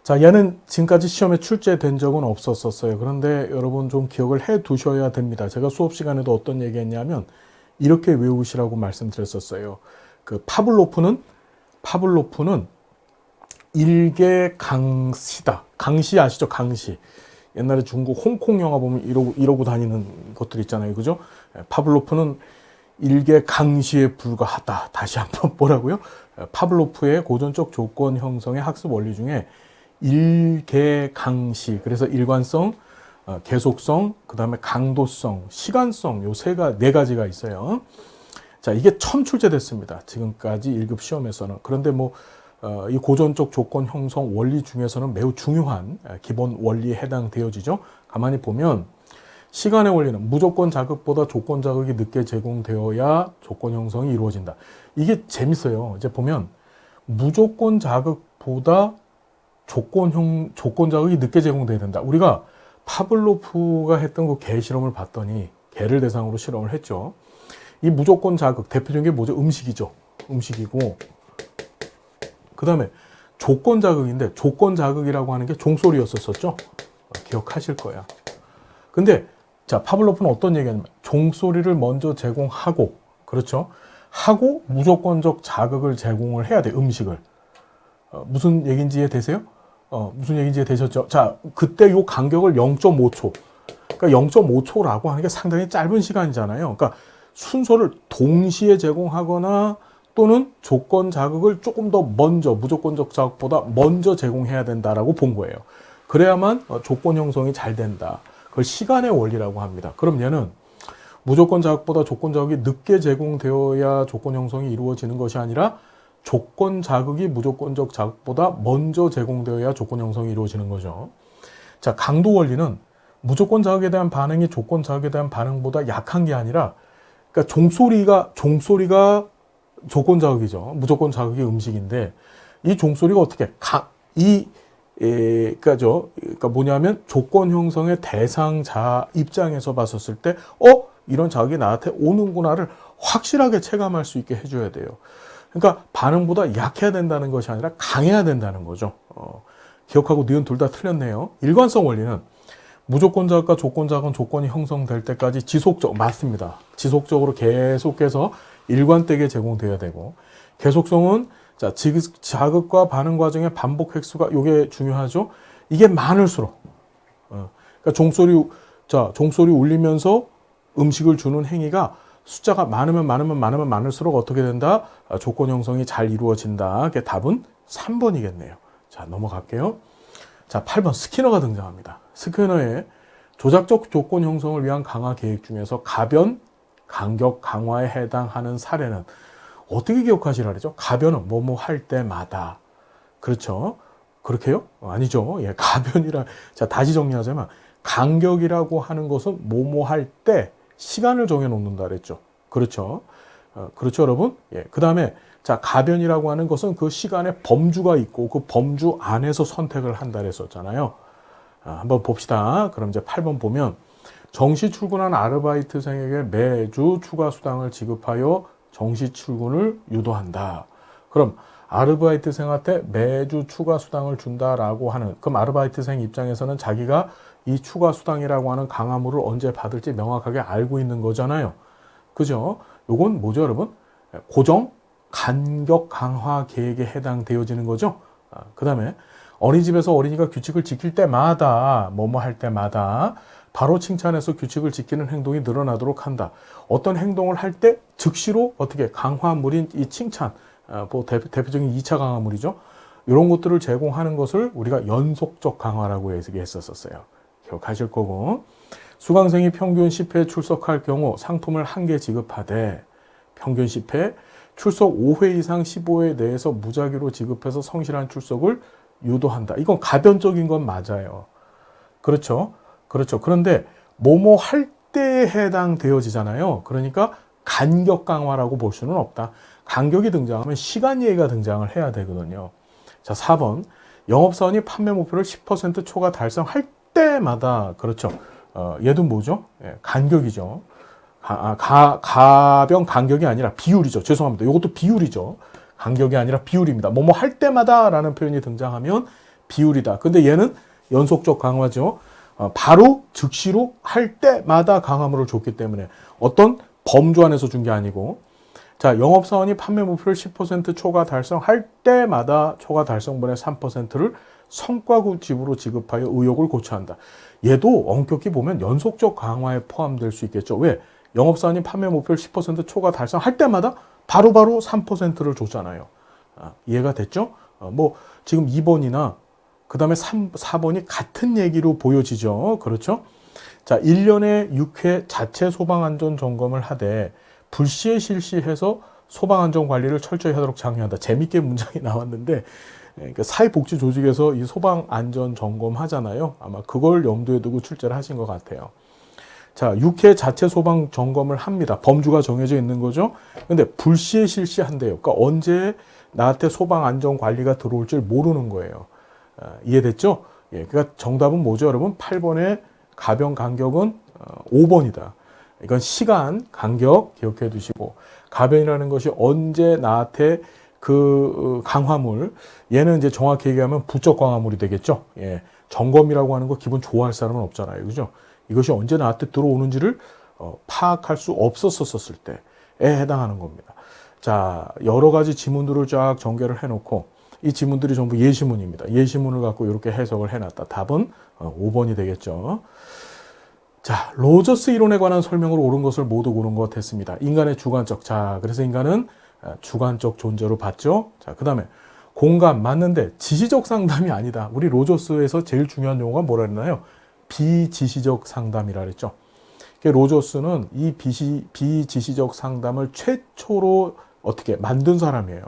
A: 자, 얘는 지금까지 시험에 출제된 적은 없었어요. 그런데 여러분 좀 기억을 해 두셔야 됩니다. 제가 수업 시간에도 어떤 얘기 했냐면, 이렇게 외우시라고 말씀드렸었어요. 그 파블로프는 일개강시다. 강시 아시죠? 강시. 옛날에 중국 홍콩 영화 보면 이러고 다니는 것들 있잖아요. 그죠? 파블로프는 일개강시에 불과하다. 다시 한번 뭐라고요? 파블로프의 고전적 조건 형성의 학습 원리 중에 일개강시. 그래서 일관성, 계속성, 그 다음에 강도성, 시간성, 요 네 가지가 있어요. 자, 이게 처음 출제됐습니다. 지금까지 1급 시험에서는. 그런데 이 고전적 조건 형성 원리 중에서는 매우 중요한 기본 원리에 해당되어지죠. 가만히 보면, 시간의 원리는 무조건 자극보다 조건 자극이 늦게 제공되어야 조건 형성이 이루어진다. 이게 재밌어요. 이제 보면, 무조건 자극보다 조건 자극이 늦게 제공돼야 된다. 우리가 파블로프가 했던 그 개 실험을 봤더니, 개를 대상으로 실험을 했죠. 이 무조건 자극, 대표적인 게 뭐죠? 음식이죠. 음식이고, 그 다음에 조건 자극인데, 조건 자극이라고 하는 게 종소리였었죠. 기억하실 거야. 근데, 자, 파블로프는 어떤 얘기냐면, 종소리를 먼저 제공하고, 그렇죠? 하고 무조건적 자극을 제공을 해야 돼, 음식을. 무슨 얘기인지 이해되세요? 무슨 얘기인지 되셨죠? 자, 그때 요 간격을 0.5초. 그러니까 0.5초라고 하는 게 상당히 짧은 시간이잖아요. 그러니까 순서를 동시에 제공하거나 또는 조건 자극을 조금 더 먼저, 무조건적 자극보다 먼저 제공해야 된다라고 본 거예요. 그래야만 조건 형성이 잘 된다. 그걸 시간의 원리라고 합니다. 그럼 얘는 무조건 자극보다 조건 자극이 늦게 제공되어야 조건 형성이 이루어지는 것이 아니라 조건 자극이 무조건적 자극보다 먼저 제공되어야 조건 형성이 이루어지는 거죠. 자, 강도 원리는 무조건 자극에 대한 반응이 조건 자극에 대한 반응보다 약한 게 아니라, 그러니까 종소리가 조건 자극이죠. 무조건 자극이 음식인데, 이 종소리가 어떻게 그러니까 뭐냐면 조건 형성의 대상자 입장에서 봤었을 때, 이런 자극이 나한테 오는구나를 확실하게 체감할 수 있게 해줘야 돼요. 그러니까 반응보다 약해야 된다는 것이 아니라 강해야 된다는 거죠. 기억하고 니은 둘 다 틀렸네요. 일관성 원리는 무조건 자극과 조건 자극은 조건이 형성될 때까지 맞습니다. 지속적으로 계속해서 일관되게 제공돼야 되고, 계속성은 자, 자극과 반응 과정의 반복 획수가 요게 중요하죠. 이게 많을수록 그러니까 종소리 울리면서 음식을 주는 행위가 숫자가 많을수록 어떻게 된다? 조건 형성이 잘 이루어진다. 그게 답은 3번이겠네요. 자, 넘어갈게요. 자, 8번 스키너가 등장합니다. 스키너의 조작적 조건 형성을 위한 강화 계획 중에서 가변, 간격 강화에 해당하는 사례는 어떻게 기억하시라 그러죠? 가변은 뭐뭐 할 때마다. 그렇죠? 그렇게요? 아니죠. 예, 가변이라. 자, 다시 정리하자면 간격이라고 하는 것은 뭐뭐 할 때 시간을 정해 놓는다 그랬죠. 그렇죠? 그렇죠, 여러분? 예. 그다음에 자, 가변이라고 하는 것은 그 시간에 범주가 있고 그 범주 안에서 선택을 한다 그랬었잖아요. 한번 봅시다. 그럼 이제 8번 보면 정시 출근한 아르바이트생에게 매주 추가 수당을 지급하여 정시 출근을 유도한다. 그럼 아르바이트생한테 매주 추가 수당을 준다라고 하는, 그럼 아르바이트생 입장에서는 자기가 이 추가 수당이라고 하는 강화물을 언제 받을지 명확하게 알고 있는 거잖아요. 그죠? 요건 뭐죠, 여러분? 고정 간격 강화 계획에 해당되어지는 거죠. 그 다음에 어린이집에서 어린이가 규칙을 지킬 때마다 뭐뭐 할 때마다 바로 칭찬해서 규칙을 지키는 행동이 늘어나도록 한다. 어떤 행동을 할 때 즉시로 어떻게 강화물인 이 칭찬, 대표적인 2차 강화물이죠. 이런 것들을 제공하는 것을 우리가 연속적 강화라고 얘기했었어요. 기억하실 거고, 수강생이 평균 10회 출석할 경우 상품을 1개 지급하되 평균 10회, 출석 5회 이상 15회 내에서 무작위로 지급해서 성실한 출석을 유도한다. 이건 가변적인 건 맞아요. 그렇죠? 그렇죠. 그런데 뭐뭐 할 때에 해당되어지잖아요. 그러니까 간격 강화라고 볼 수는 없다. 간격이 등장하면 시간 예의가 등장을 해야 되거든요. 자, 4번. 영업사원이 판매 목표를 10% 초과 달성할 때마다, 그렇죠. 얘도 뭐죠? 예, 간격이죠. 가변 간격이 아니라 비율이죠. 죄송합니다. 이것도 비율이죠. 간격이 아니라 비율입니다. 뭐뭐 할 때마다 라는 표현이 등장하면 비율이다. 근데 얘는 연속적 강화죠. 바로 즉시로 할 때마다 강화물을 줬기 때문에 어떤 범주 안에서 준 게 아니고, 자, 영업사원이 판매 목표를 10% 초과 달성할 때마다 초과 달성분의 3%를 성과급으로 지급하여 의욕을 고취한다. 얘도 엄격히 보면 연속적 강화에 포함될 수 있겠죠. 왜? 영업사원이 판매 목표를 10% 초과 달성할 때마다 바로바로 3%를 줬잖아요. 이해가 됐죠? 지금 2번이나 그 다음에 4번이 같은 얘기로 보여지죠. 그렇죠? 자, 1년에 6회 자체 소방안전 점검을 하되 불시에 실시해서 소방안전 관리를 철저히 하도록 장려한다. 재밌게 문장이 나왔는데, 그러니까 사회복지조직에서 이 소방안전 점검하잖아요. 아마 그걸 염두에 두고 출제를 하신 것 같아요. 자, 6회 자체 소방 점검을 합니다. 범주가 정해져 있는 거죠. 근데 불시에 실시한대요. 그러니까 언제 나한테 소방 안전 관리가 들어올 줄 모르는 거예요. 이해됐죠? 예, 그러니까 정답은 뭐죠, 여러분? 8번의 가변 간격은 5번이다. 이건 시간, 간격 기억해 두시고, 가변이라는 것이 언제 나한테 그 강화물, 얘는 이제 정확히 얘기하면 부적 강화물이 되겠죠. 예, 점검이라고 하는 거 기분 좋아할 사람은 없잖아요. 그죠? 이것이 언제 나한테 들어오는지를 파악할 수 없었을 때에 해당하는 겁니다. 자, 여러 가지 지문들을 쫙 전개를 해놓고, 이 지문들이 전부 예시문입니다. 예시문을 갖고 이렇게 해석을 해놨다. 답은 5번이 되겠죠. 자, 로저스 이론에 관한 설명으로 옳은 것을 모두 고른 것 했습니다. 인간의 주관적. 자, 그래서 인간은 주관적 존재로 봤죠. 자, 그 다음에 공감 맞는데 지시적 상담이 아니다. 우리 로저스에서 제일 중요한 용어가 뭐라 했나요? 비지시적 상담이라 그랬죠. 로저스는 이 비지시적 상담을 최초로 어떻게 만든 사람이에요.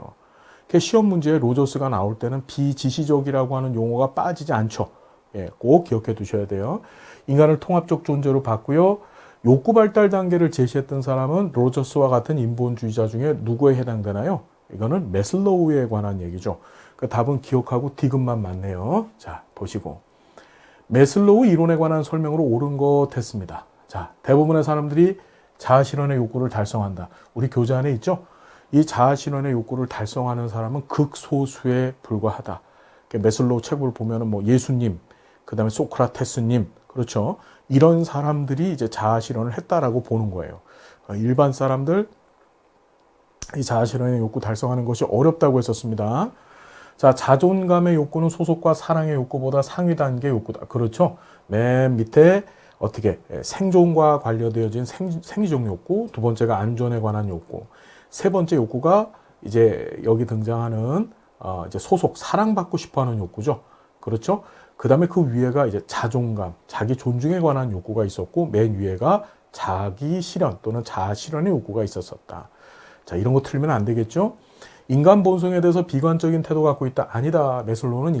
A: 시험 문제에 로저스가 나올 때는 비지시적이라고 하는 용어가 빠지지 않죠. 예, 꼭 기억해 두셔야 돼요. 인간을 통합적 존재로 봤고요. 욕구 발달 단계를 제시했던 사람은 로저스와 같은 인본주의자 중에 누구에 해당되나요? 이거는 매슬로우에 관한 얘기죠. 그 답은 기억하고 디귿만 맞네요. 자, 보시고. 매슬로우 이론에 관한 설명으로 옳은 것 했습니다. 자, 대부분의 사람들이 자아실현의 욕구를 달성한다. 우리 교재 안에 있죠? 이 자아실현의 욕구를 달성하는 사람은 극소수에 불과하다. 메슬로우 책을 보면은 뭐 예수님, 그 다음에 소크라테스님, 그렇죠? 이런 사람들이 이제 자아실현을 했다라고 보는 거예요. 일반 사람들, 이 자아실현의 욕구 달성하는 것이 어렵다고 했었습니다. 자, 자존감의 욕구는 소속과 사랑의 욕구보다 상위 단계 욕구다. 그렇죠? 맨 밑에 어떻게 생존과 관련되어진 생리적 욕구, 두 번째가 안전에 관한 욕구, 세 번째 욕구가 이제 여기 등장하는 이제 소속, 사랑받고 싶어하는 욕구죠. 그렇죠? 그 다음에 그 위에가 이제 자존감, 자기 존중에 관한 욕구가 있었고, 맨 위에가 자기 실현 또는 자아 실현의 욕구가 있었었다. 자, 이런 거 틀리면 안 되겠죠? 인간 본성에 대해서 비관적인 태도 갖고 있다. 아니다. 메슬로우는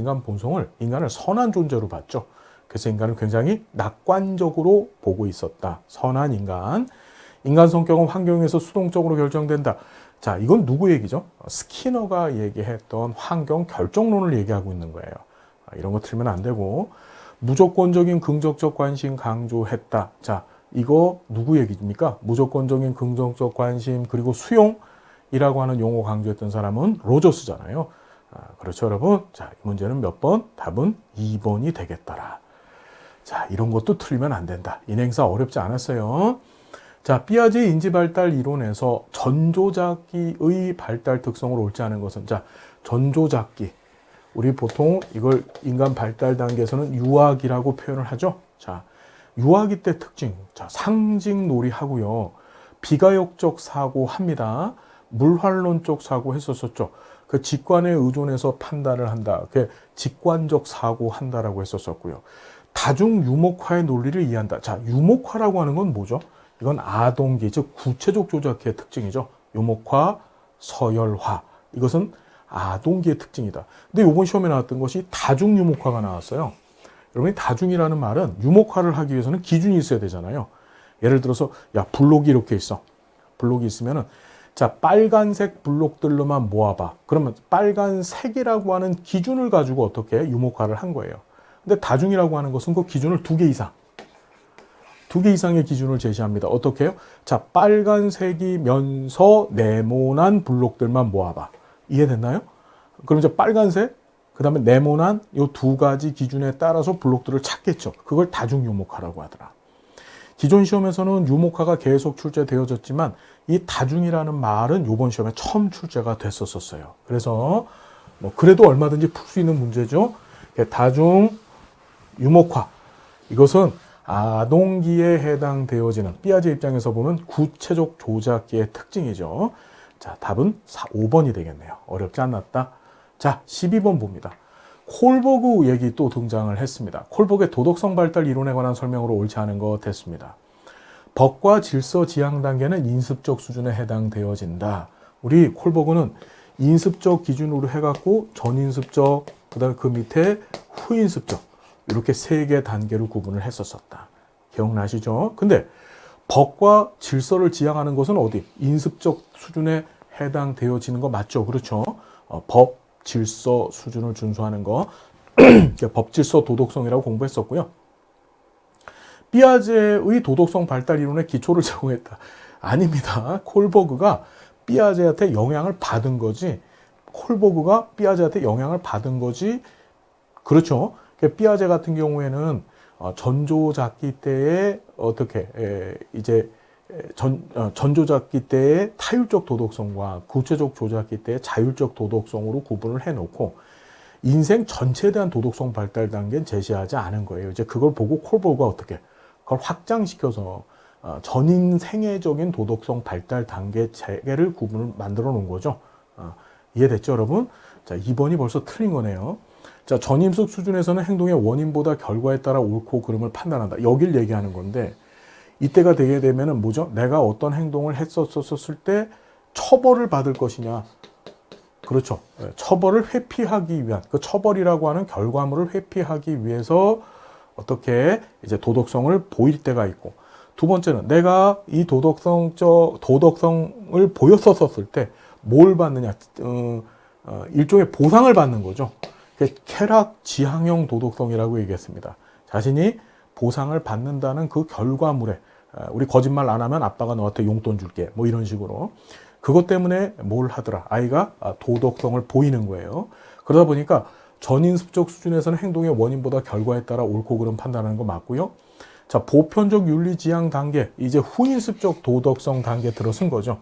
A: 인간을 선한 존재로 봤죠. 그래서 인간을 굉장히 낙관적으로 보고 있었다. 선한 인간. 인간 성격은 환경에서 수동적으로 결정된다. 자, 이건 누구 얘기죠? 스키너가 얘기했던 환경 결정론을 얘기하고 있는 거예요. 이런 거 틀리면 안 되고, 무조건적인 긍정적 관심 강조했다. 자, 이거 누구 얘기입니까? 무조건적인 긍정적 관심 그리고 수용이라고 하는 용어 강조했던 사람은 로저스잖아요. 그렇죠, 여러분? 자, 이 문제는 몇 번? 답은 2번이 되겠더라. 자, 이런 것도 틀리면 안 된다. 인행사 어렵지 않았어요. 자, 피아제의 인지발달 이론에서 전조작기의 발달 특성을 옳지 않은 것은, 자, 전조작기. 우리 보통 이걸 인간 발달 단계에서는 유아기라고 표현을 하죠. 자, 유아기 때 특징. 자, 상징놀이 하고요. 비가역적 사고 합니다. 물활론적 사고 했었었죠. 그 직관에 의존해서 판단을 한다. 그 직관적 사고 한다라고 했었었고요. 다중 유목화의 논리를 이해한다. 자, 유목화라고 하는 건 뭐죠? 이건 아동기, 즉 구체적 조작기의 특징이죠. 유목화, 서열화. 이것은 아동기의 특징이다. 근데 이번 시험에 나왔던 것이 다중 유목화가 나왔어요. 여러분이 다중이라는 말은 유목화를 하기 위해서는 기준이 있어야 되잖아요. 예를 들어서 야, 블록이 이렇게 있어. 블록이 있으면은 자, 빨간색 블록들로만 모아봐. 그러면 빨간색이라고 하는 기준을 가지고 어떻게 유목화를 한 거예요. 근데 다중이라고 하는 것은 그 기준을 2개 이상. 2개 이상의 기준을 제시합니다. 어떻게 해요? 자, 빨간색이면서 네모난 블록들만 모아봐. 이해됐나요? 그럼 이제 빨간색, 그 다음에 네모난 이 2가지 기준에 따라서 블록들을 찾겠죠. 그걸 다중 유목화라고 하더라. 기존 시험에서는 유목화가 계속 출제되어졌지만 이 다중이라는 말은 이번 시험에 처음 출제가 됐었어요. 그래서 뭐 그래도 얼마든지 풀 수 있는 문제죠. 다중 유목화. 이것은 아동기에 해당되어지는 피아제 입장에서 보면 구체적 조작기의 특징이죠. 자, 답은 5번이 되겠네요. 어렵지 않았다. 자, 12번 봅니다. 콜버그 얘기 또 등장을 했습니다. 콜버그의 도덕성 발달 이론에 관한 설명으로 옳지 않은 것 됐습니다. 법과 질서 지향 단계는 인습적 수준에 해당되어진다. 우리 콜버그는 인습적 기준으로 해갖고 전인습적, 그 다음에 그 밑에 후인습적 이렇게 3개 단계로 구분을 했었다. 기억나시죠? 근데 법과 질서를 지향하는 것은 어디? 인습적 수준에 해당되어지는 거 맞죠? 그렇죠? 법, 질서 수준을 준수하는 거. 법, 질서, 도덕성이라고 공부했었고요. 피아제의 도덕성 발달 이론의 기초를 제공했다. 아닙니다. 콜버그가 피아제한테 영향을 받은 거지. 콜버그가 피아제한테 영향을 받은 거지. 그렇죠? 피아제 같은 경우에는 전조작기 때에 어떻게 이제 전조작기 때의 타율적 도덕성과 구체적 조작기 때의 자율적 도덕성으로 구분을 해놓고 인생 전체에 대한 도덕성 발달 단계는 제시하지 않은 거예요. 이제 그걸 보고 콜버그가 어떻게 그걸 확장시켜서 전인생애적인 도덕성 발달 단계 체계를 구분을 만들어 놓은 거죠. 이해됐죠, 여러분? 자, 2번이 벌써 틀린 거네요. 자, 전임숙 수준에서는 행동의 원인보다 결과에 따라 옳고 그름을 판단한다. 여길 얘기하는 건데 이때가 되게 되면은 뭐죠? 내가 어떤 행동을 했었을 때 처벌을 받을 것이냐. 그렇죠. 처벌을 회피하기 위한 그 처벌이라고 하는 결과물을 회피하기 위해서 어떻게 이제 도덕성을 보일 때가 있고 두 번째는 내가 이 도덕성을 보였었을 때 뭘 받느냐. 일종의 보상을 받는 거죠. 쾌락 지향형 도덕성이라고 얘기했습니다. 자신이 보상을 받는다는 그 결과물에 우리 거짓말 안 하면 아빠가 너한테 용돈 줄게. 뭐 이런 식으로. 그것 때문에 뭘 하더라. 아이가 도덕성을 보이는 거예요. 그러다 보니까 전인습적 수준에서는 행동의 원인보다 결과에 따라 옳고 그름 판단하는 거 맞고요. 자, 보편적 윤리지향 단계, 이제 후인습적 도덕성 단계 들어선 거죠.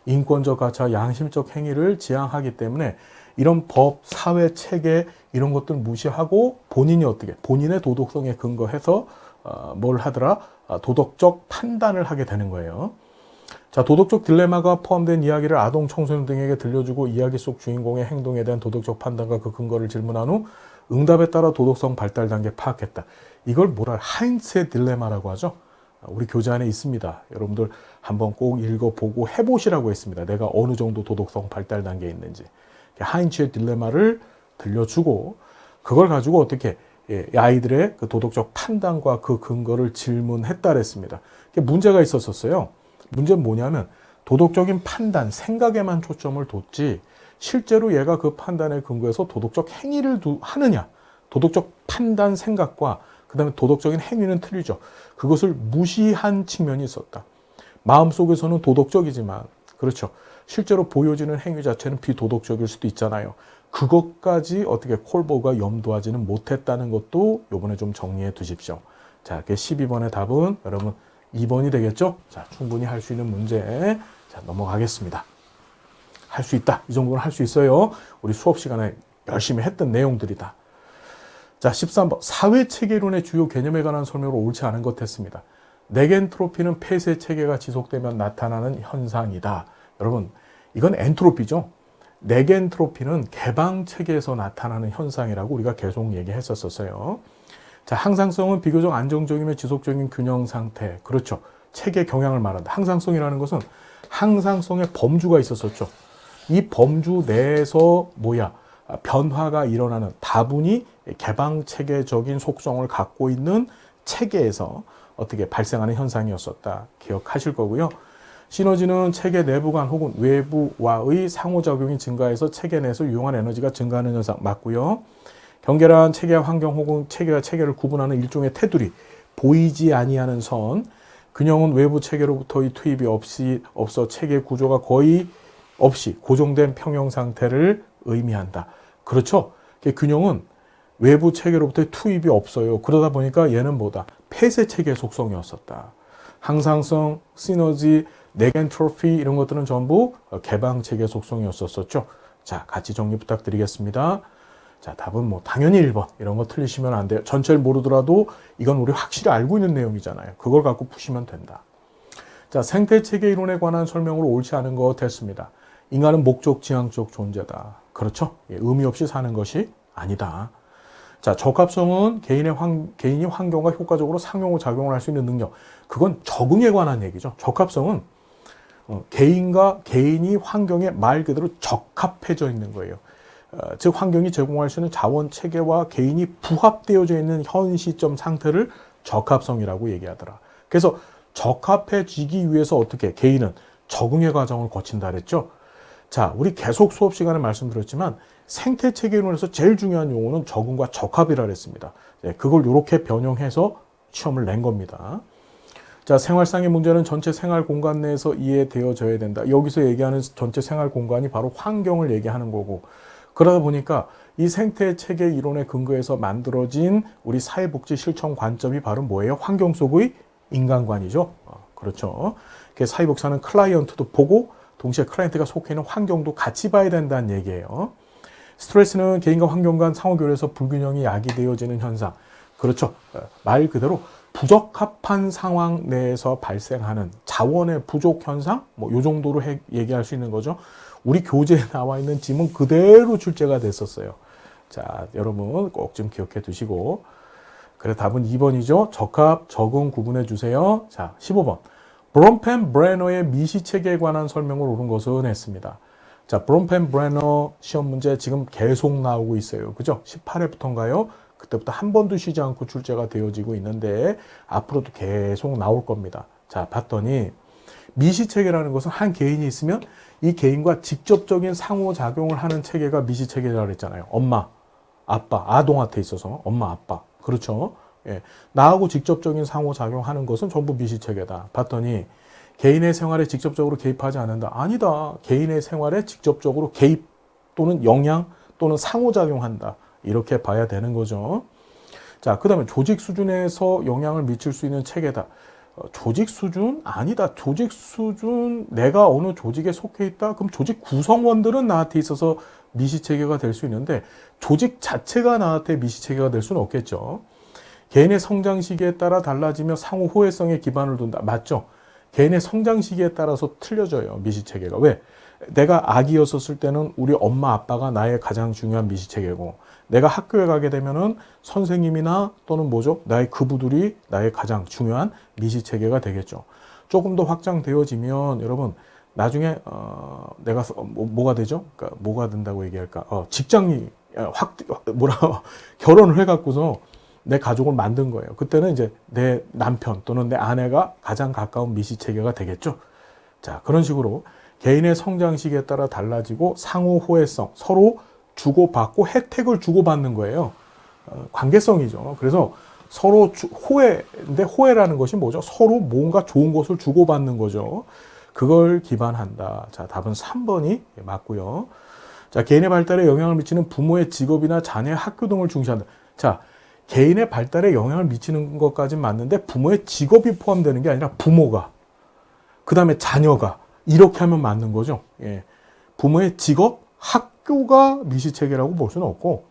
A: 인권적 가치와 양심적 행위를 지향하기 때문에 이런 법, 사회, 체계 이런 것들 무시하고 본인이 어떻게 본인의 도덕성에 근거해서 뭘 하더라? 도덕적 판단을 하게 되는 거예요. 자, 도덕적 딜레마가 포함된 이야기를 아동, 청소년 등에게 들려주고 이야기 속 주인공의 행동에 대한 도덕적 판단과 그 근거를 질문한 후 응답에 따라 도덕성 발달 단계 파악했다. 이걸 뭐라 하인츠의 딜레마라고 하죠. 우리 교재 안에 있습니다. 여러분들 한번 꼭 읽어보고 해보시라고 했습니다. 내가 어느 정도 도덕성 발달 단계에 있는지. 하인츠의 딜레마를 들려주고 그걸 가지고 어떻게 아이들의 그 도덕적 판단과 그 근거를 질문했다 그랬습니다. 문제가 있었어요. 문제는 뭐냐면 도덕적인 판단, 생각에만 초점을 뒀지 실제로 얘가 그 판단에 근거해서 도덕적 행위를 하느냐. 도덕적 판단, 생각과 그 다음에 도덕적인 행위는 틀리죠. 그것을 무시한 측면이 있었다. 마음속에서는 도덕적이지만 그렇죠. 실제로 보여지는 행위 자체는 비도덕적일 수도 있잖아요. 그것까지 어떻게 콜버가 염두하지는 못했다는 것도 이번에 좀 정리해 두십시오. 자, 12번의 답은 여러분 2번이 되겠죠? 자, 충분히 할 수 있는 문제. 자, 넘어가겠습니다. 할 수 있다. 이 정도는 할 수 있어요. 우리 수업 시간에 열심히 했던 내용들이다. 자, 13번. 사회체계론의 주요 개념에 관한 설명으로 옳지 않은 것 했습니다. 네겐트로피는 폐쇄 체계가 지속되면 나타나는 현상이다. 여러분, 이건 엔트로피죠. 네겐트로피는 개방 체계에서 나타나는 현상이라고 우리가 계속 얘기했었어요. 자, 항상성은 비교적 안정적이며 지속적인 균형 상태. 그렇죠. 체계 경향을 말한다. 항상성이라는 것은 항상성의 범주가 있었었죠. 이 범주 내에서 변화가 일어나는 다분히 개방 체계적인 속성을 갖고 있는 체계에서 어떻게 발생하는 현상이었었다. 기억하실 거고요. 시너지는 체계 내부 간 혹은 외부와의 상호작용이 증가해서 체계 내에서 유용한 에너지가 증가하는 현상 맞고요. 경계란 체계와 환경 혹은 체계와 체계를 구분하는 일종의 테두리, 보이지 아니하는 선, 균형은 외부 체계로부터의 투입이 없어 체계 구조가 거의 없이 고정된 평형 상태를 의미한다. 그렇죠? 균형은 외부 체계로부터의 투입이 없어요. 그러다 보니까 얘는 폐쇄 체계 속성이었었다. 항상성, 시너지, 네겐트로피 이런 것들은 전부 개방 체계 속성이었었죠. 자, 같이 정리 부탁드리겠습니다. 자, 답은 당연히 1번. 이런 거 틀리시면 안 돼요. 전체를 모르더라도 이건 우리 확실히 알고 있는 내용이잖아요. 그걸 갖고 푸시면 된다. 자, 생태체계 이론에 관한 설명으로 옳지 않은 것 했습니다. 인간은 목적 지향적 존재다. 그렇죠? 의미 없이 사는 것이 아니다. 자, 적합성은 개인이 환경과 효과적으로 상호작용을 할 수 있는 능력. 그건 적응에 관한 얘기죠. 적합성은 개인이 환경에 말 그대로 적합해져 있는 거예요. 즉 환경이 제공할 수 있는 자원 체계와 개인이 부합되어져 있는 현 시점 상태를 적합성이라고 얘기하더라. 그래서 적합해지기 위해서 어떻게 개인은 적응의 과정을 거친다 그랬죠. 자, 우리 계속 수업 시간에 말씀드렸지만 생태체계론에서 제일 중요한 용어는 적응과 적합이라 그랬습니다. 그걸 이렇게 변형해서 시험을 낸 겁니다. 자, 생활상의 문제는 전체 생활 공간 내에서 이해되어져야 된다. 여기서 얘기하는 전체 생활 공간이 바로 환경을 얘기하는 거고, 그러다 보니까 이 생태체계 이론에 근거해서 만들어진 우리 사회복지 실천 관점이 바로 뭐예요? 환경 속의 인간관이죠. 그렇죠. 사회복지사는 클라이언트도 보고 동시에 클라이언트가 속해 있는 환경도 같이 봐야 된다는 얘기예요. 스트레스는 개인과 환경 간 상호교류에서 불균형이 야기되어지는 현상. 그렇죠. 말 그대로 부적합한 상황 내에서 발생하는 자원의 부족 현상? 요 정도로 얘기할 수 있는 거죠. 우리 교재에 나와 있는 지문 그대로 출제가 됐었어요. 자, 여러분 꼭 좀 기억해 두시고. 그래, 답은 2번이죠. 적합, 적응 구분해 주세요. 자, 15번. 브롬펜 브레너의 미시체계에 관한 설명을 옳은 것은 했습니다. 자, 브롬펜 브레너 시험 문제 지금 계속 나오고 있어요. 그죠? 18회부터인가요? 그때부터 한 번도 쉬지 않고 출제가 되어지고 있는데 앞으로도 계속 나올 겁니다. 자, 봤더니 미시체계라는 것은 한 개인이 있으면 이 개인과 직접적인 상호작용을 하는 체계가 미시체계라고 했잖아요. 엄마, 아빠, 아동한테 있어서 엄마, 아빠. 그렇죠? 예. 나하고 직접적인 상호작용하는 것은 전부 미시체계다. 봤더니 개인의 생활에 직접적으로 개입하지 않는다. 아니다. 개인의 생활에 직접적으로 개입 또는 영향 또는 상호작용한다. 이렇게 봐야 되는 거죠. 자, 그 다음에 조직 수준에서 영향을 미칠 수 있는 체계다. 조직 수준? 아니다. 조직 수준, 내가 어느 조직에 속해 있다? 그럼 조직 구성원들은 나한테 있어서 미시체계가 될 수 있는데 조직 자체가 나한테 미시체계가 될 수는 없겠죠. 개인의 성장 시기에 따라 달라지며 상호 호혜성에 기반을 둔다. 맞죠? 개인의 성장 시기에 따라서 틀려져요. 미시체계가. 왜? 내가 아기였었을 때는 우리 엄마 아빠가 나의 가장 중요한 미시체계고 내가 학교에 가게 되면은 선생님이나 또는 뭐죠? 나의 그부들이 나의 가장 중요한 미시체계가 되겠죠. 조금 더 확장되어지면 여러분 나중에 내가 뭐가 되죠? 그러니까 뭐가 된다고 얘기할까? 직장이 결혼을 해갖고서 내 가족을 만든 거예요. 그때는 이제 내 남편 또는 내 아내가 가장 가까운 미시체계가 되겠죠. 자, 그런 식으로 개인의 성장 시기에 따라 달라지고 상호 호혜성, 서로 주고받고 혜택을 주고받는 거예요. 관계성이죠. 그래서 서로 호혜인데 호혜라는 것이 뭐죠? 서로 뭔가 좋은 것을 주고받는 거죠. 그걸 기반한다. 자, 답은 3번이 맞고요. 자, 개인의 발달에 영향을 미치는 부모의 직업이나 자녀의 학교 등을 중시한다. 자, 개인의 발달에 영향을 미치는 것까지는 맞는데 부모의 직업이 포함되는 게 아니라 부모가, 그 다음에 자녀가 이렇게 하면 맞는 거죠. 예. 부모의 직업, 학교가 미시체계라고 볼 수는 없고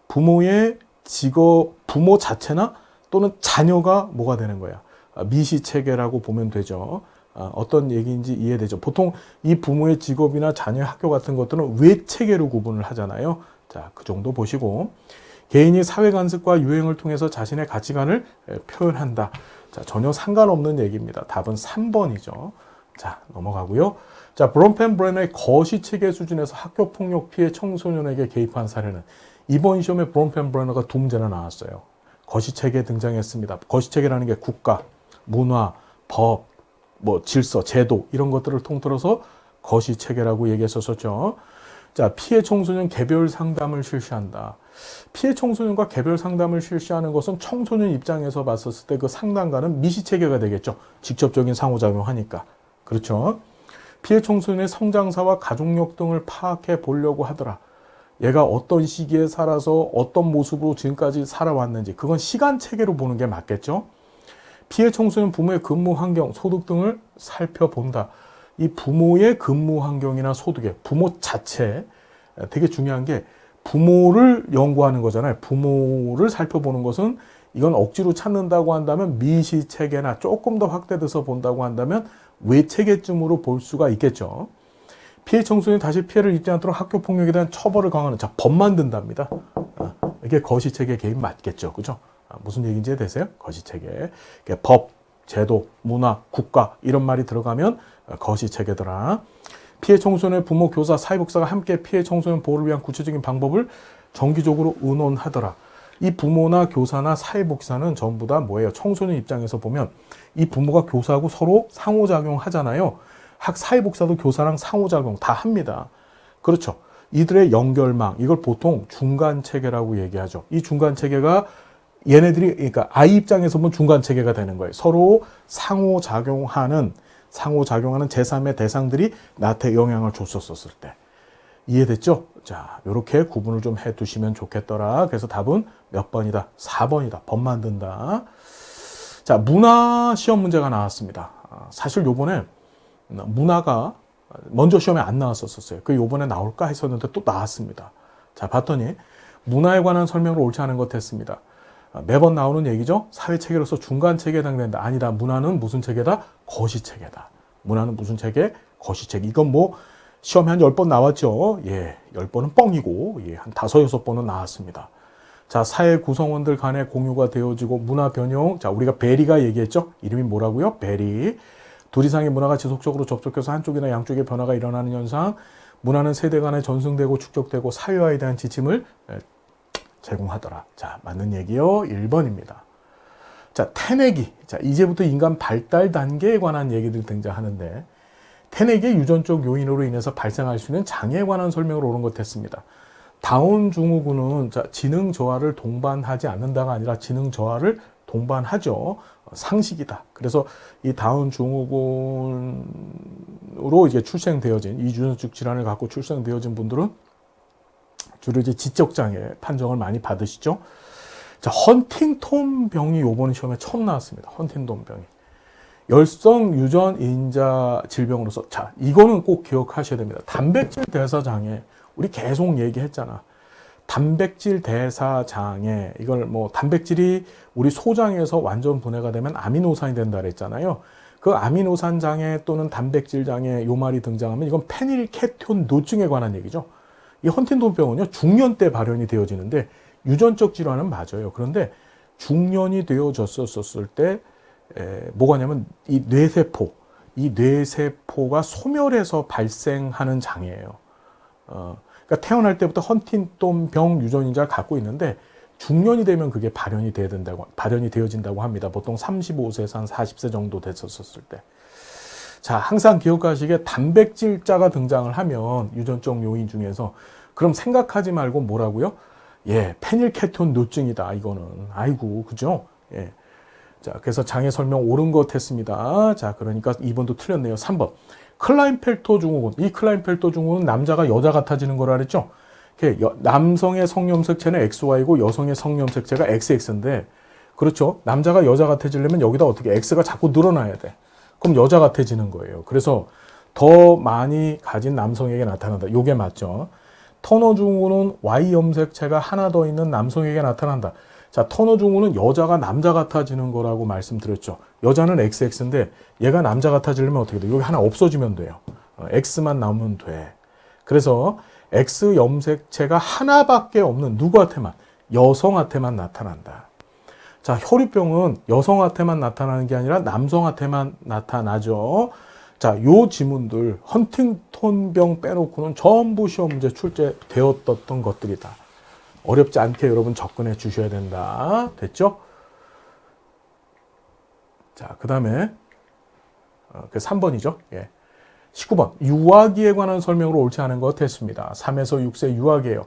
A: 부모의 직업, 부모 자체나 또는 자녀가 뭐가 되는 거야? 미시체계라고 보면 되죠. 어떤 얘기인지 이해되죠. 보통 이 부모의 직업이나 자녀의 학교 같은 것들은 외체계로 구분을 하잖아요. 자, 그 정도 보시고 개인이 사회 관습과 유행을 통해서 자신의 가치관을 표현한다. 자, 전혀 상관없는 얘기입니다. 답은 3번이죠. 자, 넘어가고요. 자, 브롬펜브레너의 거시체계 수준에서 학교폭력 피해 청소년에게 개입한 사례는 이번 시험에 브롬펜브레너가 두 문제나 나왔어요. 거시체계 등장했습니다. 거시체계라는 게 국가, 문화, 법, 질서, 제도 이런 것들을 통틀어서 거시체계라고 얘기했었죠. 자, 피해 청소년 개별 상담을 실시한다. 피해 청소년과 개별 상담을 실시하는 것은 청소년 입장에서 봤었을 때 그 상담가는 미시체계가 되겠죠. 직접적인 상호작용하니까. 그렇죠. 피해 청소년의 성장사와 가족력 등을 파악해 보려고 하더라. 얘가 어떤 시기에 살아서 어떤 모습으로 지금까지 살아왔는지 그건 시간 체계로 보는 게 맞겠죠. 피해 청소년 부모의 근무 환경, 소득 등을 살펴본다. 이 부모의 근무 환경이나 소득에 부모 자체 되게 중요한 게 부모를 연구하는 거잖아요. 부모를 살펴보는 것은 이건 억지로 찾는다고 한다면 미시체계나 조금 더 확대돼서 본다고 한다면 외체계쯤으로 볼 수가 있겠죠. 피해 청소년이 다시 피해를 입지 않도록 학교 폭력에 대한 처벌을 강화하는, 자, 법 만든답니다. 이게 거시체계 개입 맞겠죠. 그죠? 무슨 얘기인지 이해되세요? 거시체계. 법, 제도, 문화, 국가 이런 말이 들어가면 거시체계더라. 피해 청소년의 부모, 교사, 사회복사가 함께 피해 청소년 보호를 위한 구체적인 방법을 정기적으로 의논하더라. 이 부모나 교사나 사회복사는 전부 다 뭐예요? 청소년 입장에서 보면 이 부모가 교사하고 서로 상호작용 하잖아요. 사회복사도 교사랑 상호작용 다 합니다. 그렇죠. 이들의 연결망, 이걸 보통 중간체계라고 얘기하죠. 이 중간체계가 얘네들이, 그러니까 아이 입장에서 보면 중간체계가 되는 거예요. 서로 상호작용하는 제3의 대상들이 나한테 영향을 줬었을 때. 이해됐죠? 자, 이렇게 구분을 좀 해 두시면 좋겠더라. 그래서 답은 몇 번이다? 4번이다. 법 만든다. 자, 문화 시험 문제가 나왔습니다. 사실 요번에 문화가 먼저 시험에 안 나왔었어요. 그 요번에 나올까 했었는데 또 나왔습니다. 자, 봤더니 문화에 관한 설명을 옳지 않은 것 했습니다. 매번 나오는 얘기죠. 사회체계로서 중간체계에 해당된다. 아니다. 문화는 무슨 체계다? 거시체계다. 문화는 무슨 체계? 거시체계. 이건 시험에 한 10번 나왔죠. 예, 10번은 뻥이고, 예, 한 5, 6번은 나왔습니다. 자, 사회 구성원들 간에 공유가 되어지고 문화 변형. 자, 우리가 베리가 얘기했죠. 이름이 뭐라고요? 베리. 둘 이상의 문화가 지속적으로 접촉해서 한쪽이나 양쪽의 변화가 일어나는 현상. 문화는 세대 간에 전승되고 축적되고 사회화에 대한 지침을 제공하더라. 자, 맞는 얘기요. 1번입니다. 자, 태내기. 자, 이제부터 인간 발달 단계에 관한 얘기들 등장하는데 태내기의 유전적 요인으로 인해서 발생할 수 있는 장애에 관한 설명을 옳은 것 했습니다. 다운 증후군은 지능 저하를 동반하지 않는다가 아니라 지능 저하를 동반하죠. 상식이다. 그래서 이 다운 증후군으로 이제 출생되어진 이주연증 질환을 갖고 출생되어진 분들은 주로 이제 지적 장애 판정을 많이 받으시죠. 자, 헌팅턴 병이 이번 시험에 처음 나왔습니다. 헌팅턴 병이. 열성 유전 인자 질병으로서, 자, 이거는 꼭 기억하셔야 됩니다. 단백질 대사 장애. 우리 계속 얘기했잖아. 단백질 대사 장애. 이걸 뭐 단백질이 우리 소장에서 완전 분해가 되면 아미노산이 된다 그랬잖아요. 그 아미노산 장애 또는 단백질 장애 요 말이 등장하면 이건 페닐케톤 노증에 관한 얘기죠. 이 헌팅턴 병은요, 중년 때 발현이 되어지는데 유전적 질환은 맞아요. 그런데 중년이 되어졌었을 때 뭐가냐면 이 뇌세포가 소멸해서 발생하는 장애예요. 그러니까 태어날 때부터 헌팅턴 병 유전인자를 갖고 있는데 중년이 되면 그게 발현이 되어진다고 합니다. 보통 35세에서 한 40세 정도 됐었을 때. 자, 항상 기억하시게 단백질자가 등장을 하면 유전적 요인 중에서 그럼 생각하지 말고 뭐라고요? 예, 페닐케톤 노증이다. 이거는 아이고, 그죠? 예. 자, 그래서 장애 설명 옳은 것 했습니다. 자, 그러니까 2번도 틀렸네요. 3번. 클라인펠터 증후군. 이 클라인펠터 증후군은 남자가 여자 같아지는 거라 그랬죠? 남성의 성염색체는 XY고 여성의 성염색체가 XX인데, 그렇죠? 남자가 여자 같아지려면 여기다 어떻게 X가 자꾸 늘어나야 돼. 그럼 여자 같아지는 거예요. 그래서 더 많이 가진 남성에게 나타난다. 요게 맞죠? 터너 증후군은 Y 염색체가 하나 더 있는 남성에게 나타난다. 자, 터너 증후군은 여자가 남자 같아지는 거라고 말씀드렸죠. 여자는 XX인데 얘가 남자 같아지려면 어떻게 돼? 여기 하나 없어지면 돼요. X만 남으면 돼. 그래서 X 염색체가 하나밖에 없는 누구한테만? 여성한테만 나타난다. 자, 혈유병은 여성한테만 나타나는 게 아니라 남성한테만 나타나죠. 자, 요 지문들 헌팅턴병 빼놓고는 전부 시험 문제 출제되었던 것들이다. 어렵지 않게 여러분 접근해 주셔야 된다. 됐죠? 자, 그 다음에 그 3번이죠. 예. 19번. 유아기에 관한 설명으로 옳지 않은 것 했습니다. 3에서 6세 유아기예요.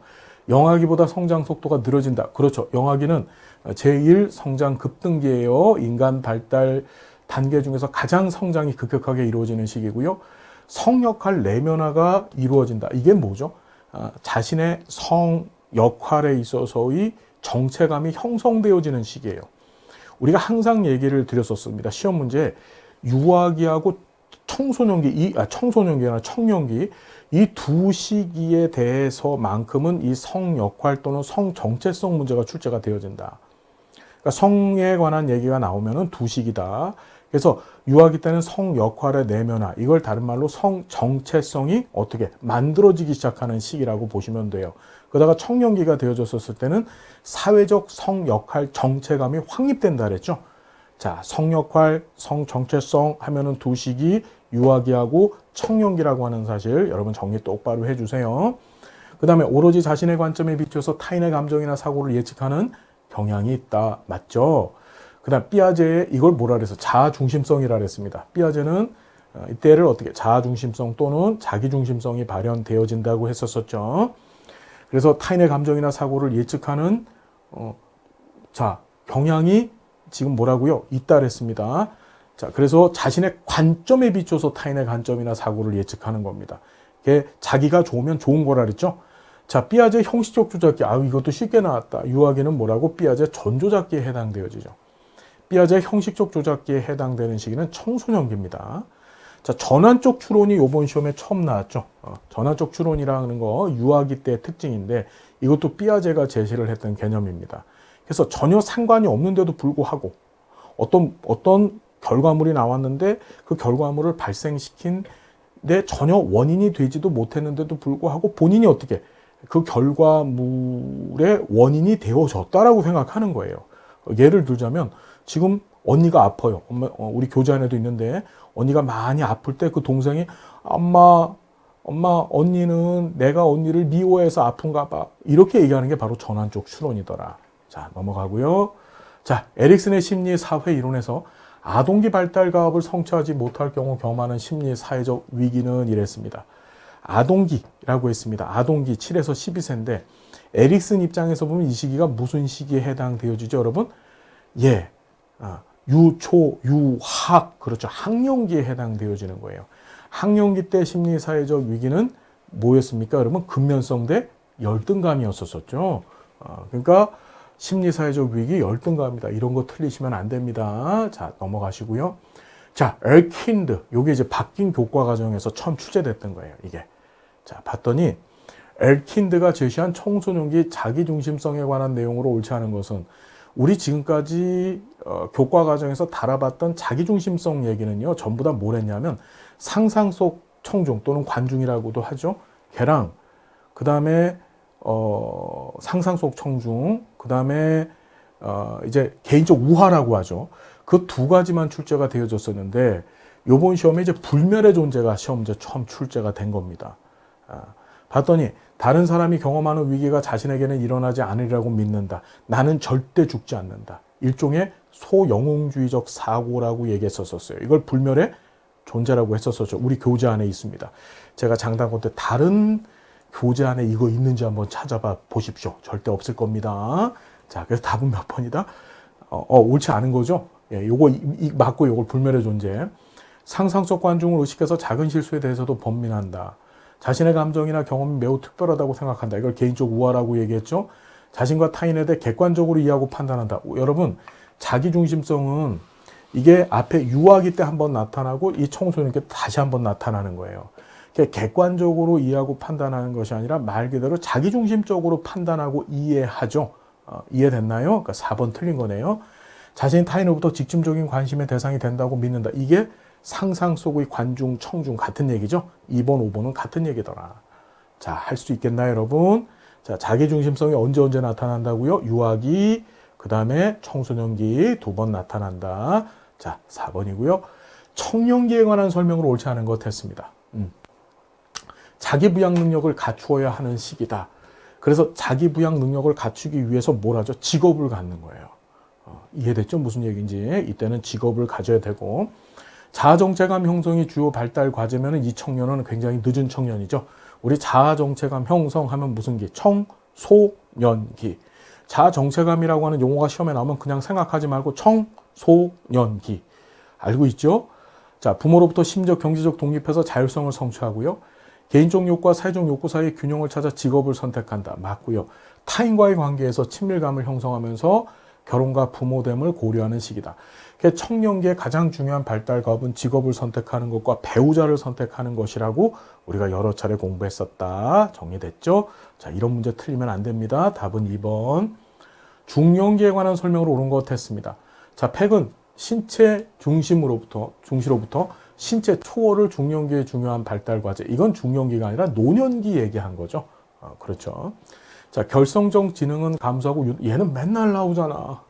A: 영아기보다 성장 속도가 느려진다. 그렇죠. 영아기는 제1 성장 급등기예요. 인간 발달 단계 중에서 가장 성장이 급격하게 이루어지는 시기고요. 성역할 내면화가 이루어진다. 이게 뭐죠? 자신의 성 역할에 있어서의 정체감이 형성되어지는 시기예요. 우리가 항상 얘기를 드렸었습니다. 시험 문제에 유아기하고 청소년기가 아니라 청년기 이 두 시기에 대해서만큼은 이 성 역할 또는 성 정체성 문제가 출제가 되어진다. 그러니까 성에 관한 얘기가 나오면은 두 시기다. 그래서 유아기 때는 성 역할의 내면화, 이걸 다른 말로 성 정체성이 어떻게 만들어지기 시작하는 시기라고 보시면 돼요. 그러다가 청년기가 되어졌을 때는 사회적 성 역할 정체감이 확립된다 그랬죠. 자, 성 역할, 성 정체성 하면은 두 시기, 유아기하고 청년기라고 하는 사실 여러분 정리 똑바로 해주세요. 그 다음에 오로지 자신의 관점에 비춰서 타인의 감정이나 사고를 예측하는 경향이 있다. 맞죠? 그 다음 삐아제의 이걸 뭐라 그래서 자아중심성이라 그랬습니다. 삐아제는 이때를 어떻게 자아중심성 또는 자기중심성이 발현되어진다고 했었죠. 그래서 타인의 감정이나 사고를 예측하는 경향이 지금 뭐라고요? 있다 그랬습니다. 자, 그래서 자신의 관점에 비춰서 타인의 관점이나 사고를 예측하는 겁니다. 이게 자기가 좋으면 좋은 거라 그랬죠? 자, 삐아제 형식적 조작기. 이것도 쉽게 나왔다. 유아기는 뭐라고? 삐아제 전조작기에 해당되어지죠. 삐아제 형식적 조작기에 해당되는 시기는 청소년기입니다. 자, 전환적 추론이 이번 시험에 처음 나왔죠. 전환적 추론이라는 거 유아기 때 특징인데 이것도 삐아제가 제시를 했던 개념입니다. 그래서 전혀 상관이 없는데도 불구하고 어떤 결과물이 나왔는데 그 결과물을 발생시킨 데 전혀 원인이 되지도 못했는데도 불구하고 본인이 어떻게 그 결과물의 원인이 되어졌다라고 생각하는 거예요. 예를 들자면 지금 언니가 아파요. 우리 교재 안에도 있는데 언니가 많이 아플 때 그 동생이 엄마 언니는 내가 언니를 미워해서 아픈가 봐. 이렇게 얘기하는 게 바로 전환적 추론이더라. 자, 넘어가고요. 자, 에릭슨의 심리 사회 이론에서 아동기 발달 가업을 성취하지 못할 경우 경험하는 심리 사회적 위기는 이랬습니다. 아동기라고 했습니다. 아동기 7에서 12세인데 에릭슨 입장에서 보면 이 시기가 무슨 시기에 해당되어지죠, 여러분? 예, 유초, 유학, 그렇죠. 학령기에 해당되어지는 거예요. 학령기 때 심리사회적 위기는 뭐였습니까, 여러분? 근면성 대 열등감이었었죠. 그러니까 심리사회적 위기 열등감이다. 이런 거 틀리시면 안 됩니다. 자, 넘어가시고요. 자, 엘킨드. 요게 이제 바뀐 교과 과정에서 처음 출제됐던 거예요, 이게. 자, 봤더니 엘킨드가 제시한 청소년기 자기중심성에 관한 내용으로 옳지 않은 것은 우리 지금까지 교과 과정에서 다뤄봤던 자기중심성 얘기는요, 전부 다 뭘 했냐면 상상 속 청중 또는 관중이라고도 하죠. 걔랑 그 다음에 상상 속 청중, 그 다음에 이제 개인적 우화라고 하죠. 그 두 가지만 출제가 되어졌었는데 요번 시험에 이제 불멸의 존재가 시험 문제 처음 출제가 된 겁니다. 봤더니 다른 사람이 경험하는 위기가 자신에게는 일어나지 않으리라고 믿는다. 나는 절대 죽지 않는다. 일종의 소영웅주의적 사고라고 얘기했었어요. 이걸 불멸의 존재라고 했었었죠. 우리 교재 안에 있습니다. 제가 장단권 때 다른 교재 안에 이거 있는지 한번 찾아봐 보십시오. 절대 없을 겁니다. 자, 그래서 답은 몇 번이다? 옳지 않은 거죠. 예, 요거 맞고 요걸 불멸의 존재. 상상 속 관중을 의식해서 작은 실수에 대해서도 번민한다. 자신의 감정이나 경험이 매우 특별하다고 생각한다. 이걸 개인적 우화라고 얘기했죠. 자신과 타인에 대해 객관적으로 이해하고 판단한다. 여러분, 자기중심성은 이게 앞에 유아기 때 한번 나타나고 이 청소년기 때 다시 한번 나타나는 거예요. 객관적으로 이해하고 판단하는 것이 아니라 말 그대로 자기중심적으로 판단하고 이해하죠. 이해됐나요? 그러니까 4번 틀린 거네요. 자신이 타인으로부터 직접적인 관심의 대상이 된다고 믿는다. 이게 상상 속의 관중, 청중 같은 얘기죠. 2번, 5번은 같은 얘기더라. 자, 할 수 있겠나요, 여러분? 자, 자기중심성이 언제 나타난다고요? 유아기, 그 다음에 청소년기 2번 나타난다. 자, 4번이고요. 청년기에 관한 설명으로 옳지 않은 것 했습니다. 자기 부양 능력을 갖추어야 하는 시기다. 그래서 자기 부양 능력을 갖추기 위해서 뭘 하죠? 직업을 갖는 거예요. 이해됐죠? 무슨 얘기인지. 이때는 직업을 가져야 되고, 자아정체감 형성이 주요 발달 과제면 이 청년은 굉장히 늦은 청년이죠. 우리 자아정체감 형성하면 무슨 기? 청소년기. 자아정체감이라고 하는 용어가 시험에 나오면 그냥 생각하지 말고 청소년기. 알고 있죠? 자, 부모로부터 심적, 경제적 독립해서 자율성을 성취하고요. 개인적 욕구와 사회적 욕구 사이의 균형을 찾아 직업을 선택한다. 맞고요. 타인과의 관계에서 친밀감을 형성하면서 결혼과 부모됨을 고려하는 시기다. 청년기의 가장 중요한 발달 과업은 직업을 선택하는 것과 배우자를 선택하는 것이라고 우리가 여러 차례 공부했었다. 정리됐죠? 자, 이런 문제 틀리면 안 됩니다. 답은 2번. 중년기에 관한 설명으로 옳은 것 했습니다. 자, 팩은 신체 중시로부터 신체 초월을 중년기의 중요한 발달 과제. 이건 중년기가 아니라 노년기 얘기한 거죠. 그렇죠. 자, 결성적 지능은 감소하고 얘는 맨날 나오잖아.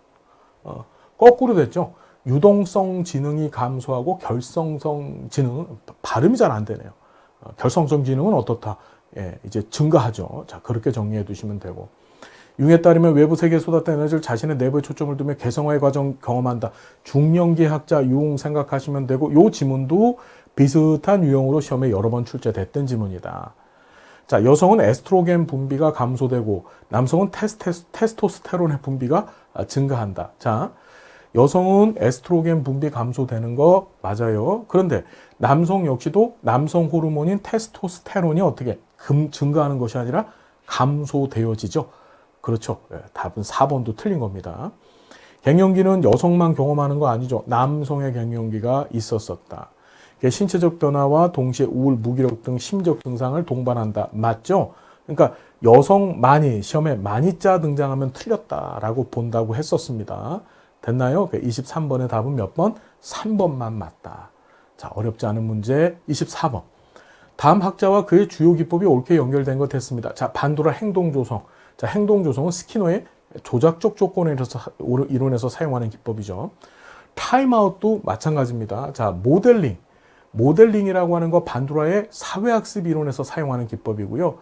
A: 거꾸로 됐죠. 유동성 지능이 감소하고 결성성 지능은 발음이 잘 안 되네요. 결성성 지능은 어떻다? 예, 이제 증가하죠. 자, 그렇게 정리해 두시면 되고. 융에 따르면 외부 세계에 쏟았던 에너지를 자신의 내부에 초점을 두며 개성화의 과정 경험한다. 중년기 학자 융 생각하시면 되고, 요 지문도 비슷한 유형으로 시험에 여러 번 출제됐던 지문이다. 자, 여성은 에스트로겐 분비가 감소되고 남성은 테스토스테론의 분비가 증가한다. 자, 여성은 에스트로겐 분비 감소되는 거 맞아요. 그런데 남성 역시도 남성 호르몬인 테스토스테론이 어떻게 증가하는 것이 아니라 감소되어지죠. 그렇죠. 답은 4번도 틀린 겁니다. 갱년기는 여성만 경험하는 거 아니죠. 남성의 갱년기가 있었었다. 신체적 변화와 동시에 우울, 무기력 등 심적 증상을 동반한다. 맞죠? 그러니까 여성 많이, 시험에 많이자 등장하면 틀렸다라고 본다고 했었습니다. 됐나요? 23번의 답은 몇 번? 3번만 맞다. 자, 어렵지 않은 문제 24번. 다음 학자와 그의 주요 기법이 옳게 연결된 것 했습니다. 자, 반도라 행동조성. 자, 행동조성은 스키너의 조작적 조건에 이론에서 사용하는 기법이죠. 타임아웃도 마찬가지입니다. 자, 모델링. 모델링이라고 하는 거 반도라의 사회학습 이론에서 사용하는 기법이고요.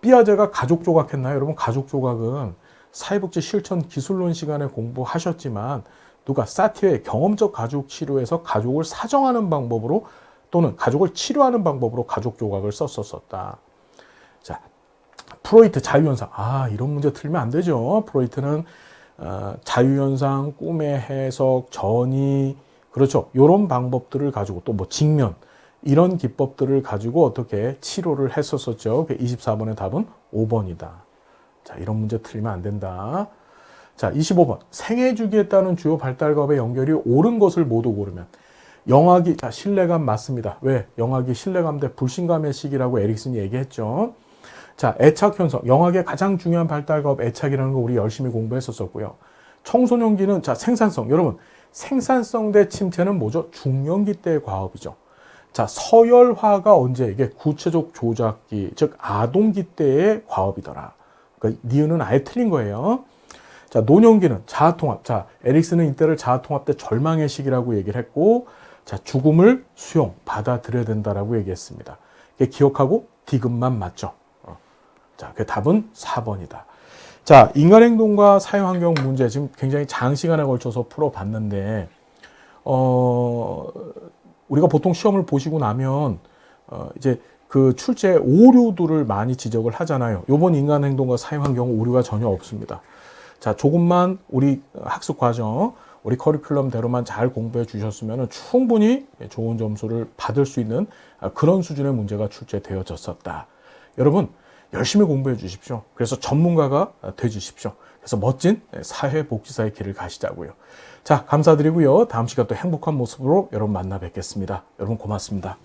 A: 삐아제가 가족 조각했나요? 여러분, 가족 조각은 사회복지 실천 기술론 시간에 공부하셨지만 누가 사티의 경험적 가족 치료에서 가족을 사정하는 방법으로 또는 가족을 치료하는 방법으로 가족 조각을 썼었다. 자, 프로이트 자유현상. 이런 문제 틀리면 안 되죠. 프로이트는 자유현상, 꿈의 해석, 전이, 그렇죠. 이런 방법들을 가지고 또 뭐 직면, 이런 기법들을 가지고 어떻게 치료를 했었었죠. 24번의 답은 5번이다. 자, 이런 문제 틀리면 안 된다. 자, 25번. 생애 주기에 따른 주요 발달과의 연결이 옳은 것을 모두 고르면. 영악이, 자, 신뢰감 맞습니다. 왜? 영악이 신뢰감 대 불신감의 시기라고 에릭슨이 얘기했죠. 자, 애착 현상. 영악의 가장 중요한 발달과업 애착이라는 거 우리 열심히 공부했었었고요. 청소년기는, 자, 생산성. 여러분, 생산성 대 침체는 뭐죠? 중년기 때의 과업이죠. 자, 서열화가 언제? 이게 구체적 조작기, 즉 아동기 때의 과업이더라. 그러니까 니은은 아예 틀린 거예요. 자, 노년기는 자아통합. 자, 에릭슨은 이때를 자아통합 때 절망의 시기라고 얘기를 했고, 자, 죽음을 수용, 받아들여야 된다라고 얘기했습니다. 이게 기억하고 디귿만 맞죠. 자, 그 답은 4번이다. 자, 인간행동과 사회환경 문제 지금 굉장히 장시간에 걸쳐서 풀어봤는데, 우리가 보통 시험을 보시고 나면 이제 그 출제 오류들을 많이 지적을 하잖아요. 요번 인간행동과 사회환경은 오류가 전혀 없습니다. 자, 조금만 우리 학습 과정, 우리 커리큘럼대로만 잘 공부해 주셨으면 충분히 좋은 점수를 받을 수 있는 그런 수준의 문제가 출제되어졌었다. 여러분, 열심히 공부해 주십시오. 그래서 전문가가 돼 주십시오. 그래서 멋진 사회복지사의 길을 가시자고요. 자, 감사드리고요. 다음 시간 또 행복한 모습으로 여러분 만나 뵙겠습니다. 여러분 고맙습니다.